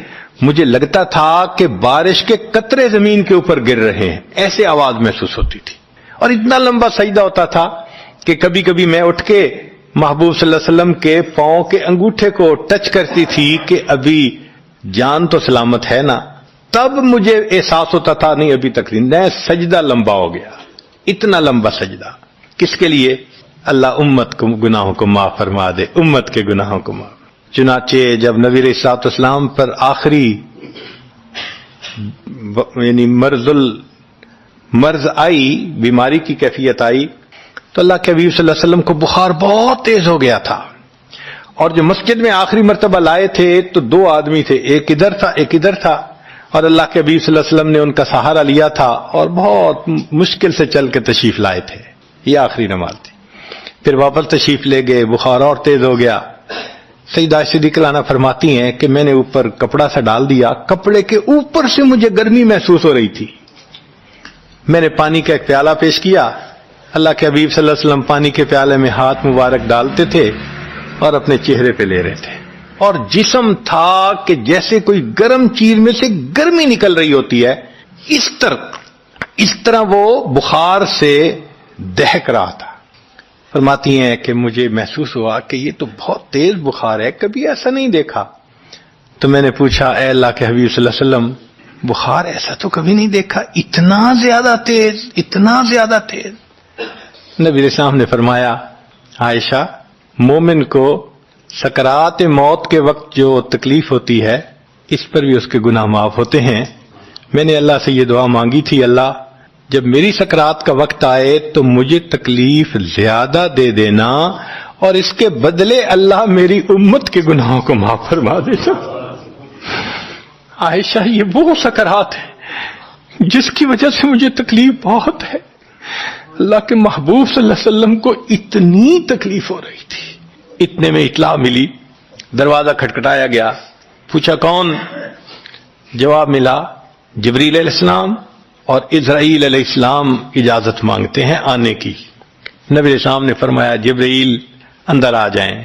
مجھے لگتا تھا کہ بارش کے قطرے زمین کے اوپر گر رہے ہیں، ایسے آواز محسوس ہوتی تھی، اور اتنا لمبا سجدہ ہوتا تھا کہ کبھی کبھی میں اٹھ کے محبوب صلی اللہ علیہ وسلم کے پاؤں کے انگوٹھے کو ٹچ کرتی تھی کہ ابھی جان تو سلامت ہے نا، تب مجھے احساس ہوتا تھا نہیں ابھی تک نہیں، سجدہ لمبا ہو گیا۔ اتنا لمبا سجدہ کس کے لیے؟ اللہ امت کو گناہوں کو معاف فرما دے، امت کے گناہوں کو معاف۔ چنانچہ جب نبی علیہ الصلوۃ والسلام پر آخری یعنی مرض آئی، بیماری کی کیفیت آئی، تو اللہ کے حبیب صلی اللہ علیہ وسلم کو بخار بہت تیز ہو گیا تھا، اور جو مسجد میں آخری مرتبہ لائے تھے تو 2 آدمی تھے، ایک ادھر تھا ایک ادھر تھا، اور اللہ کے حبیب صلی اللہ علیہ وسلم نے ان کا سہارا لیا تھا اور بہت مشکل سے چل کے تشریف لائے تھے۔ یہ آخری نماز تھی، پھر واپس تشریف لے گئے، بخار اور تیز ہو گیا۔ سیدہ عائشہ صدیقہ عنہا فرماتی ہیں کہ میں نے اوپر کپڑا سا ڈال دیا، کپڑے کے اوپر سے مجھے گرمی محسوس ہو رہی تھی، میں نے پانی کا ایک پیالہ پیش کیا، اللہ کے حبیب صلی اللہ علیہ وسلم پانی کے پیالے میں ہاتھ مبارک ڈالتے تھے اور اپنے چہرے پہ لے رہے تھے، اور جسم تھا کہ جیسے کوئی گرم چیز میں سے گرمی نکل رہی ہوتی ہے، اس طرح وہ بخار سے دہک رہا تھا۔ فرماتی ہیں کہ مجھے محسوس ہوا کہ یہ تو بہت تیز بخار ہے، کبھی ایسا نہیں دیکھا۔ تو میں نے پوچھا اے اللہ کے حبیب صلی اللہ علیہ وسلم بخار ایسا تو کبھی نہیں دیکھا، اتنا زیادہ تیز اتنا زیادہ تیز؟ نبی علیہ السلام نے فرمایا عائشہ، مومن کو سکرات موت کے وقت جو تکلیف ہوتی ہے اس پر بھی اس کے گناہ معاف ہوتے ہیں۔ میں نے اللہ سے یہ دعا مانگی تھی، اللہ جب میری سکرات کا وقت آئے تو مجھے تکلیف زیادہ دے دینا، اور اس کے بدلے اللہ میری امت کے گناہوں کو معاف فرما دینا۔ عائشہ یہ وہ سکرات ہے جس کی وجہ سے مجھے تکلیف بہت ہے، اللہ کے محبوب صلی اللہ علیہ وسلم کو اتنی تکلیف ہو رہی تھی۔ اتنے میں اطلاع ملی، دروازہ کھٹکھٹایا گیا، پوچھا کون؟ جواب ملا جبریل علیہ السلام اور اسرائیل علیہ السلام اجازت مانگتے ہیں آنے کی۔ نبی علیہ السلام نے فرمایا جبریل اندر آ جائیں،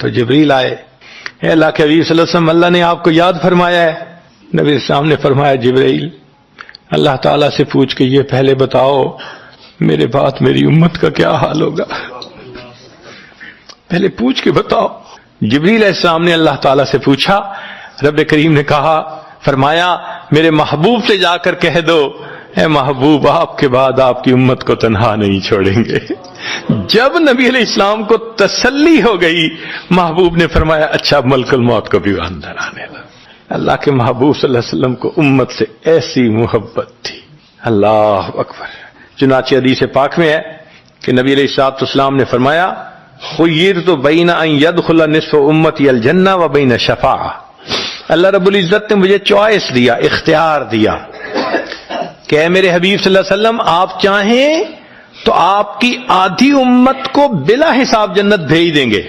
تو جبریل آئے۔ اے اللہ کے حبیب صلی اللہ علیہ وسلم اللہ نے آپ کو یاد فرمایا ہے۔ نبی علیہ السلام نے فرمایا جبریل اللہ تعالیٰ سے پوچھ کے یہ پہلے بتاؤ میرے بعد میری امت کا کیا حال ہوگا، پہلے پوچھ کے بتاؤ۔ جبریل علیہ السلام نے اللہ تعالیٰ سے پوچھا، رب کریم نے کہا فرمایا میرے محبوب سے جا کر کہہ دو اے محبوب آپ کے بعد آپ کی امت کو تنہا نہیں چھوڑیں گے۔ جب نبی علیہ السلام کو تسلی ہو گئی، محبوب نے فرمایا اچھا ملک الموت کو بھی اندر آنے لگا۔ اللہ کے محبوب صلی اللہ علیہ وسلم کو امت سے ایسی محبت تھی، اللہ اکبر۔ چنانچہ حدیث پاک میں ہے کہ نبی علیہ السلام نے فرمایا خیرت بین ان یدخل نصف امتی الجنہ و بین شفاعہ، اللہ رب العزت نے مجھے چوائس دیا، اختیار دیا کہ اے میرے حبیب صلی اللہ علیہ وسلم آپ چاہیں تو آپ کی آدھی امت کو بلا حساب جنت بھیج دیں گے،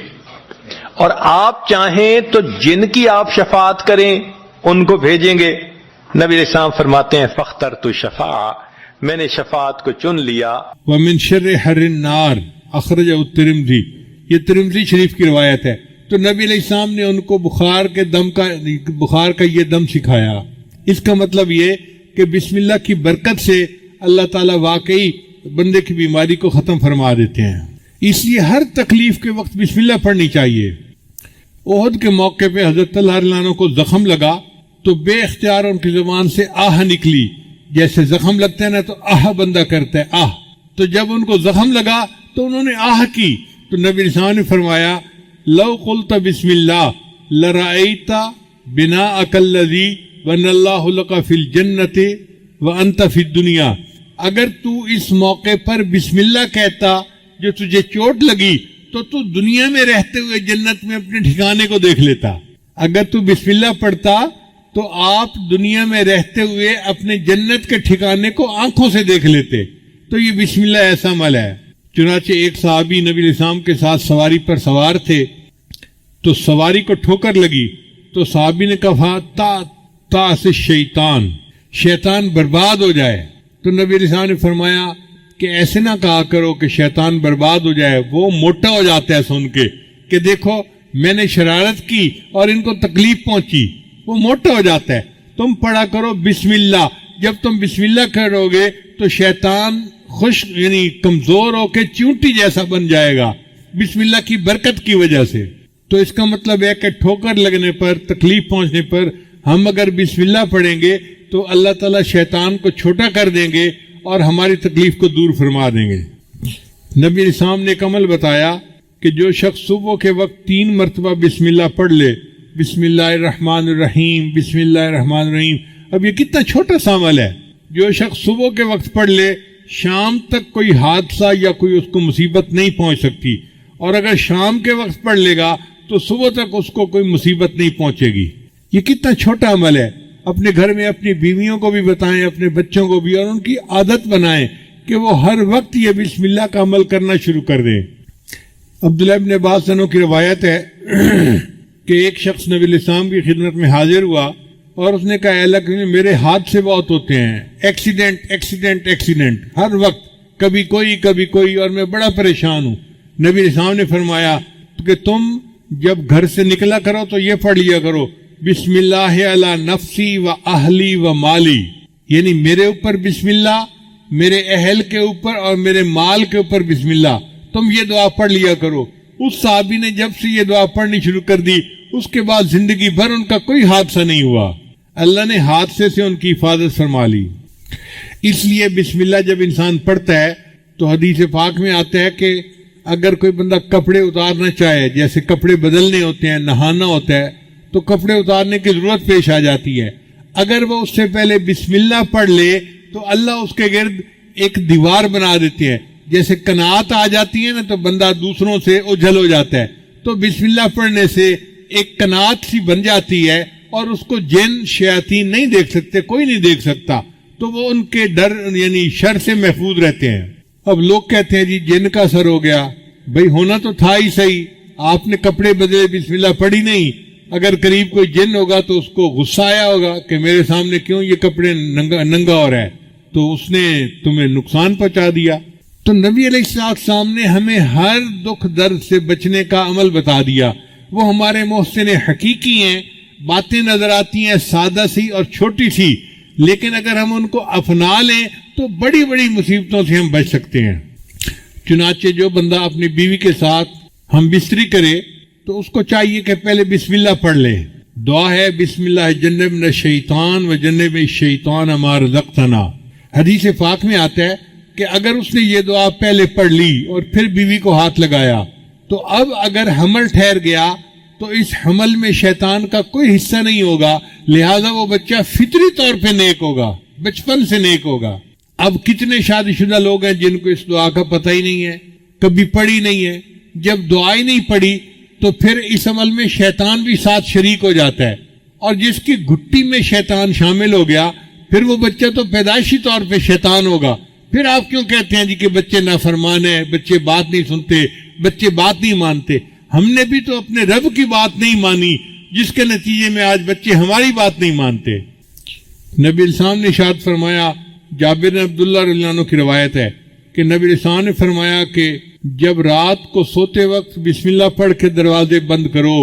اور آپ چاہیں تو جن کی آپ شفاعت کریں ان کو بھیجیں گے. نبی علیہ السلام فرماتے ہیں فاخترت الشفاعہ، میں نے شفاعت کو چن لیا. ومن شر حر النار اخرجہ الترمذی، یہ ترمذی شریف کی روایت ہے. تو نبی علیہ السلام نے ان کو بخار کا یہ دم سکھایا. اس کا مطلب یہ کہ بسم اللہ کی برکت سے اللہ تعالیٰ واقعی بندے کی بیماری کو ختم فرما دیتے ہیں. اس لیے ہر تکلیف کے وقت بسم اللہ پڑھنی چاہیے. احد کے موقع پہ حضرت طلحہ رضی اللہ عنہ کو زخم لگا تو بے اختیار ان کی زبان سے آہ نکلی. جیسے زخم لگتا ہے نا تو آہ بندہ کرتا ہے، آہ. تو جب ان کو زخم لگا تو انہوں نے آہ کی تو نبی علیہ السلام نے فرمایا لو قلت بسم اللہ لرأیت بناءک الذی بنى اللہ لک فی الجنۃ وانت فی الدنیا. اگر تو اس موقع پر بسم اللہ کہتا جو تجھے چوٹ لگی تو دنیا میں رہتے ہوئے جنت میں اپنے ٹھکانے کو دیکھ لیتا. اگر تو بسم اللہ پڑھتا تو آپ دنیا میں رہتے ہوئے اپنے جنت کے ٹھکانے کو آنکھوں سے دیکھ لیتے. تو یہ بسم اللہ ایسا عمل ہے. چنانچہ ایک صحابی نبی علیہ السلام کے ساتھ سواری پر سوار تھے تو سواری کو ٹھوکر لگی تو صحابی نے کہا تا سے شیطان برباد ہو جائے. تو نبی علیہ السلام نے فرمایا کہ ایسے نہ کہا کرو کہ شیطان برباد ہو جائے، وہ موٹا ہو جاتا ہے سن کے کہ دیکھو میں نے شرارت کی اور ان کو تکلیف پہنچی، وہ موٹا ہو جاتا ہے. تم پڑھا کرو بسم اللہ. جب تم بسم اللہ کرو گے تو شیطان خوش یعنی کمزور ہو کے چونٹی جیسا بن جائے گا بسم اللہ کی برکت کی وجہ سے. تو اس کا مطلب ہے کہ ٹھوکر لگنے پر، تکلیف پہنچنے پر ہم اگر بسم اللہ پڑھیں گے تو اللہ تعالیٰ شیطان کو چھوٹا کر دیں گے اور ہماری تکلیف کو دور فرما دیں گے. نبی علیہ السلام نے ایک عمل بتایا کہ جو شخص صبح کے وقت 3 مرتبہ بسم اللہ پڑھ لے، بسم اللہ الرحمن الرحیم، بسم اللہ الرحمن الرحیم. اب یہ کتنا چھوٹا سا عمل ہے. جو شخص صبح کے وقت پڑھ لے شام تک کوئی حادثہ یا کوئی اس کو مصیبت نہیں پہنچ سکتی، اور اگر شام کے وقت پڑھ لے گا تو صبح تک اس کو کوئی مصیبت نہیں پہنچے گی. یہ کتنا چھوٹا عمل ہے. اپنے گھر میں اپنی بیویوں کو بھی بتائیں، اپنے بچوں کو بھی، اور ان کی عادت بنائیں کہ وہ ہر وقت یہ بسم اللہ کا عمل کرنا شروع کر دیں. عبداللہ ابن عباس عنہ کی روایت ہے کہ ایک شخص نبی علیہ السلام کی خدمت میں حاضر ہوا اور اس نے کہا اے اللہ کہ میرے حادثے بہت ہوتے ہیں، ایکسیڈنٹ ہر وقت، کبھی کوئی اور میں بڑا پریشان ہوں. نبی علیہ السلام نے فرمایا کہ تم جب گھر سے نکلا کرو تو یہ پڑھ لیا کرو بسم اللہ علی نفسی و اہلی و مالی، یعنی میرے اوپر بسم اللہ، میرے اہل کے اوپر اور میرے مال کے اوپر بسم اللہ. تم یہ دعا پڑھ لیا کرو. اس صحابی نے جب سے یہ دعا پڑھنی شروع کر دی اس کے بعد زندگی بھر ان کا کوئی حادثہ نہیں ہوا. اللہ نے حادثے سے ان کی حفاظت فرما لی. اس لیے بسم اللہ جب انسان پڑھتا ہے تو حدیث پاک میں آتا ہے کہ اگر کوئی بندہ کپڑے اتارنا چاہے، جیسے کپڑے بدلنے ہوتے ہیں، نہانا ہوتا ہے تو کپڑے اتارنے کی ضرورت پیش آ جاتی ہے، اگر وہ اس سے پہلے بسم اللہ پڑھ لے تو اللہ اس کے گرد ایک دیوار بنا دیتے ہیں. جیسے قناعت آ جاتی ہے نا تو بندہ دوسروں سے اوجھل ہو جاتا ہے، تو بسم اللہ پڑھنے سے ایک قناعت سی بن جاتی ہے اور اس کو جن شیاطین نہیں دیکھ سکتے، کوئی نہیں دیکھ سکتا، تو وہ ان کے ڈر یعنی شر سے محفوظ رہتے ہیں. اب لوگ کہتے ہیں جی جن کا اثر ہو گیا. بھئی ہونا تو تھا ہی صحیح، آپ نے کپڑے بدلے بسم اللہ پڑھی نہیں. اگر قریب کوئی جن ہوگا تو اس کو غصہ آیا ہوگا کہ میرے سامنے کیوں یہ کپڑے ننگا ہو رہا ہے، تو اس نے تمہیں نقصان پہنچا دیا. تو نبی علیہ السلام نے ہمیں ہر دکھ درد سے بچنے کا عمل بتا دیا. وہ ہمارے محسن حقیقی ہیں. باتیں نظر آتی ہیں سادہ سی اور چھوٹی سی، لیکن اگر ہم ان کو اپنا لیں تو بڑی بڑی مصیبتوں سے ہم بچ سکتے ہیں. چنانچہ جو بندہ اپنی بیوی کے ساتھ ہم بستری کرے تو اس کو چاہیے کہ پہلے بسم اللہ پڑھ لے. دعا ہے بسم اللہ جنبنا الشیطان و جنب الشیطان ما رزقتنا. حدیث پاک میں آتا ہے کہ اگر اس نے یہ دعا پہلے پڑھ لی اور پھر بیوی کو ہاتھ لگایا تو اب اگر حمل ٹھہر گیا تو اس حمل میں شیطان کا کوئی حصہ نہیں ہوگا، لہذا وہ بچہ فطری طور پہ نیک ہوگا، بچپن سے نیک ہوگا. اب کتنے شادی شدہ لوگ ہیں جن کو اس دعا کا پتہ ہی نہیں ہے، کبھی پڑھی نہیں ہے. جب دعا ہی نہیں پڑھی تو پھر اس عمل میں شیطان بھی ساتھ شریک ہو جاتا ہے، اور جس کی گھٹی میں شیطان شامل ہو گیا پھر وہ بچہ تو پیدائشی طور پہ شیطان ہوگا. پھر آپ کیوں کہتے ہیں جی کہ بچے نافرمان ہیں، بچے بات نہیں سنتے، بچے بات نہیں مانتے؟ ہم نے بھی تو اپنے رب کی بات نہیں مانی، جس کے نتیجے میں آج بچے ہماری بات نہیں مانتے۔ نبی السلام نے ارشاد فرمایا، جابر بن عبداللہ رضی اللہ عنہ کی روایت ہے کہ نبی السلام نے فرمایا کہ جب رات کو سوتے وقت بسم اللہ پڑھ کے دروازے بند کرو،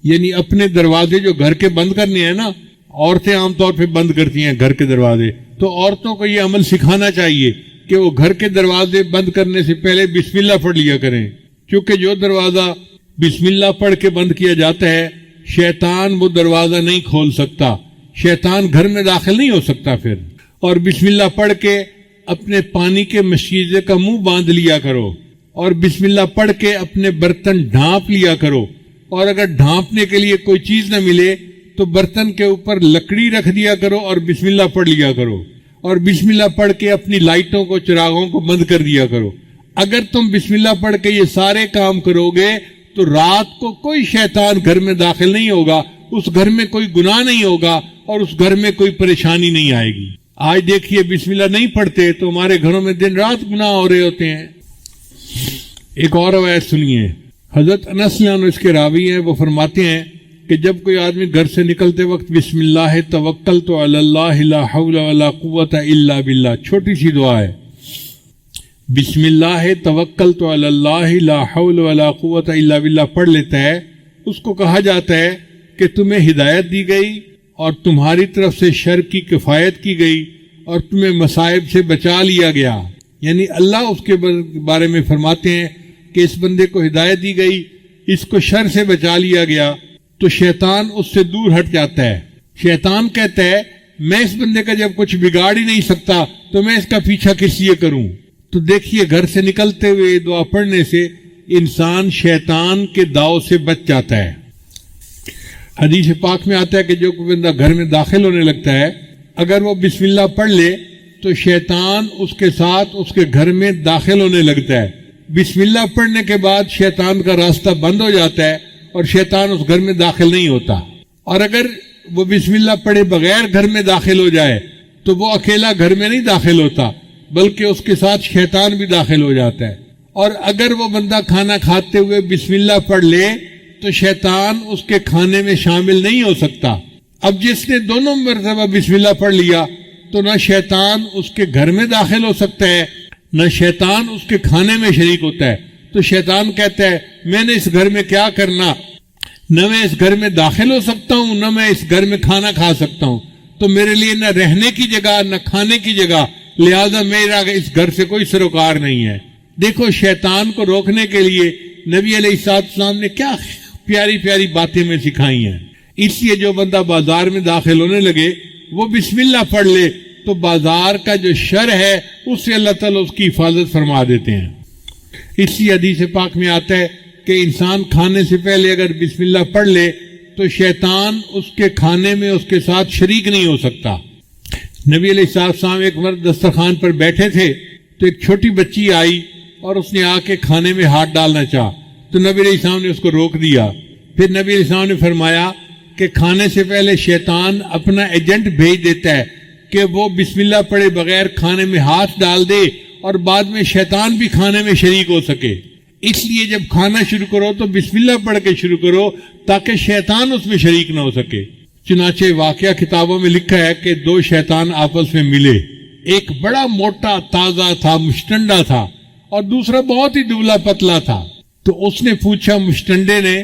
یعنی اپنے دروازے جو گھر کے بند کرنے ہیں نا، عورتیں عام طور پہ بند کرتی ہیں گھر کے دروازے، تو عورتوں کو یہ عمل سکھانا چاہیے کہ وہ گھر کے دروازے بند کرنے سے پہلے بسم اللہ پڑھ لیا کریں، کیونکہ جو دروازہ بسم اللہ پڑھ کے بند کیا جاتا ہے شیطان وہ دروازہ نہیں کھول سکتا، شیطان گھر میں داخل نہیں ہو سکتا پھر۔ اور بسم اللہ پڑھ کے اپنے پانی کے مشیزے کا منہ باندھ لیا کرو، اور بسم اللہ پڑھ کے اپنے برتن ڈھانپ لیا کرو، اور اگر ڈھانپنے کے لیے کوئی چیز نہ ملے تو برتن کے اوپر لکڑی رکھ دیا کرو اور بسم اللہ پڑھ لیا کرو، اور بسم اللہ پڑھ کے اپنی لائٹوں کو چراغوں کو بند کر دیا کرو۔ اگر تم بسم اللہ پڑھ کے یہ سارے کام کرو گے تو رات کو کوئی شیطان گھر میں داخل نہیں ہوگا، اس گھر میں کوئی گناہ نہیں ہوگا اور اس گھر میں کوئی پریشانی نہیں آئے گی۔ آج دیکھیے بسم اللہ نہیں پڑھتے تو ہمارے گھروں میں دن رات گناہ ہو رہے ہوتے ہیں۔ ایک اور روایت سنیے، حضرت انس رضی اللہ عنہ اس کے راوی ہیں، وہ فرماتے ہیں کہ جب کوئی آدمی گھر سے نکلتے وقت بسم اللہ توکلت علی اللہ لا حول ولا قوت الا باللہ، چھوٹی سی دعا ہے، بسم اللہ توکلت علی اللہ لا حول ولا قوت الا باللہ پڑھ لیتا ہے، اس کو کہا جاتا ہے کہ تمہیں ہدایت دی گئی اور تمہاری طرف سے شر کی کفایت کی گئی اور تمہیں مصائب سے بچا لیا گیا۔ یعنی اللہ اس کے بارے میں فرماتے ہیں کہ اس بندے کو ہدایت دی گئی، اس کو شر سے بچا لیا گیا، تو شیطان اس سے دور ہٹ جاتا ہے۔ شیطان کہتا ہے میں اس بندے کا جب کچھ بگاڑ ہی نہیں سکتا تو میں اس کا پیچھا کس لیے کروں۔ تو دیکھیے گھر سے نکلتے ہوئے دعا پڑھنے سے انسان شیطان کے داؤ سے بچ جاتا ہے۔ حدیث پاک میں آتا ہے کہ جو کوئی بندہ گھر میں داخل ہونے لگتا ہے اگر وہ بسم اللہ پڑھ لے تو شیطان اس کے ساتھ اس کے گھر میں داخل ہونے لگتا ہے۔ بسم اللہ پڑھنے کے بعد شیطان کا راستہ بند ہو جاتا ہے اور شیطان اس گھر میں داخل نہیں ہوتا۔ اور اگر وہ بسم اللہ پڑھے بغیر گھر میں داخل ہو جائے تو وہ اکیلا گھر میں نہیں داخل ہوتا بلکہ اس کے ساتھ شیطان بھی داخل ہو جاتا ہے۔ اور اگر وہ بندہ کھانا کھاتے ہوئے بسم اللہ پڑھ لے تو شیطان اس کے کھانے میں شامل نہیں ہو سکتا۔ اب جس نے دونوں مرتبہ بسم اللہ پڑھ لیا تو نہ شیطان اس کے گھر میں داخل ہو سکتا ہے نہ شیطان اس کے کھانے میں شریک ہوتا ہے۔ تو شیطان کہتا ہے میں نے اس گھر میں کیا کرنا، نہ میں اس گھر میں داخل ہو سکتا ہوں نہ میں اس گھر میں کھانا کھا سکتا ہوں، تو میرے لیے نہ رہنے کی جگہ نہ کھانے کی جگہ، لہذا میرا اس گھر سے کوئی سروکار نہیں ہے۔ دیکھو شیطان کو روکنے کے لیے نبی علیہ السلام نے کیا پیاری پیاری باتیں میں سکھائی ہیں۔ اس لیے جو بندہ بازار میں داخل ہونے لگے وہ بسم اللہ پڑھ لے تو بازار کا جو شر ہے اس سے اللہ تعالیٰ اس کی حفاظت فرما دیتے ہیں۔ اس لیے حدیث پاک میں آتا ہے کہ انسان کھانے سے پہلے اگر بسم اللہ پڑھ لے تو شیطان اس کے کھانے میں اس کے ساتھ شریک نہیں ہو سکتا۔ نبی علیہ السلام ایک مرد دسترخوان پر بیٹھے تھے تو ایک چھوٹی بچی آئی اور اس نے آ کے کھانے میں ہاتھ ڈالنا چاہا تو نبی علیہ السلام نے اس کو روک دیا۔ پھر نبی علیہ السلام نے فرمایا کہ کھانے سے پہلے شیطان اپنا ایجنٹ بھیج دیتا ہے کہ وہ بسم اللہ پڑھے بغیر کھانے میں ہاتھ ڈال دے اور بعد میں شیطان بھی کھانے میں شریک ہو سکے۔ اس لیے جب کھانا شروع کرو تو بسم اللہ پڑھ کے شروع کرو تاکہ شیطان اس میں شریک نہ ہو سکے۔ چنانچہ واقعہ کتابوں میں لکھا ہے کہ دو شیطان آپس میں ملے، ایک بڑا موٹا تازہ تھا مشٹنڈا تھا اور دوسرا بہت ہی دبلا پتلا تھا۔ تو اس نے پوچھا مشٹنڈے نے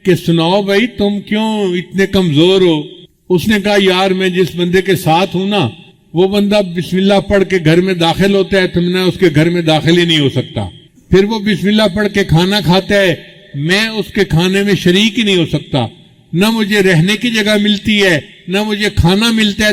کہ سناؤ بھائی تم کیوں اتنے کمزور ہو؟ اس نے کہا یار میں جس بندے کے ساتھ ہوں نا وہ بندہ بسم اللہ پڑھ کے گھر میں داخل ہوتا ہے، تم نے اس کے گھر میں داخل ہی نہیں ہو سکتا۔ پھر وہ بسم اللہ پڑھ کے کھانا کھاتا ہے، میں اس کے کھانے میں شریک ہی نہیں ہو سکتا، نہ مجھے رہنے کی جگہ ملتی ہے نہ مجھے کھانا ملتا ہے۔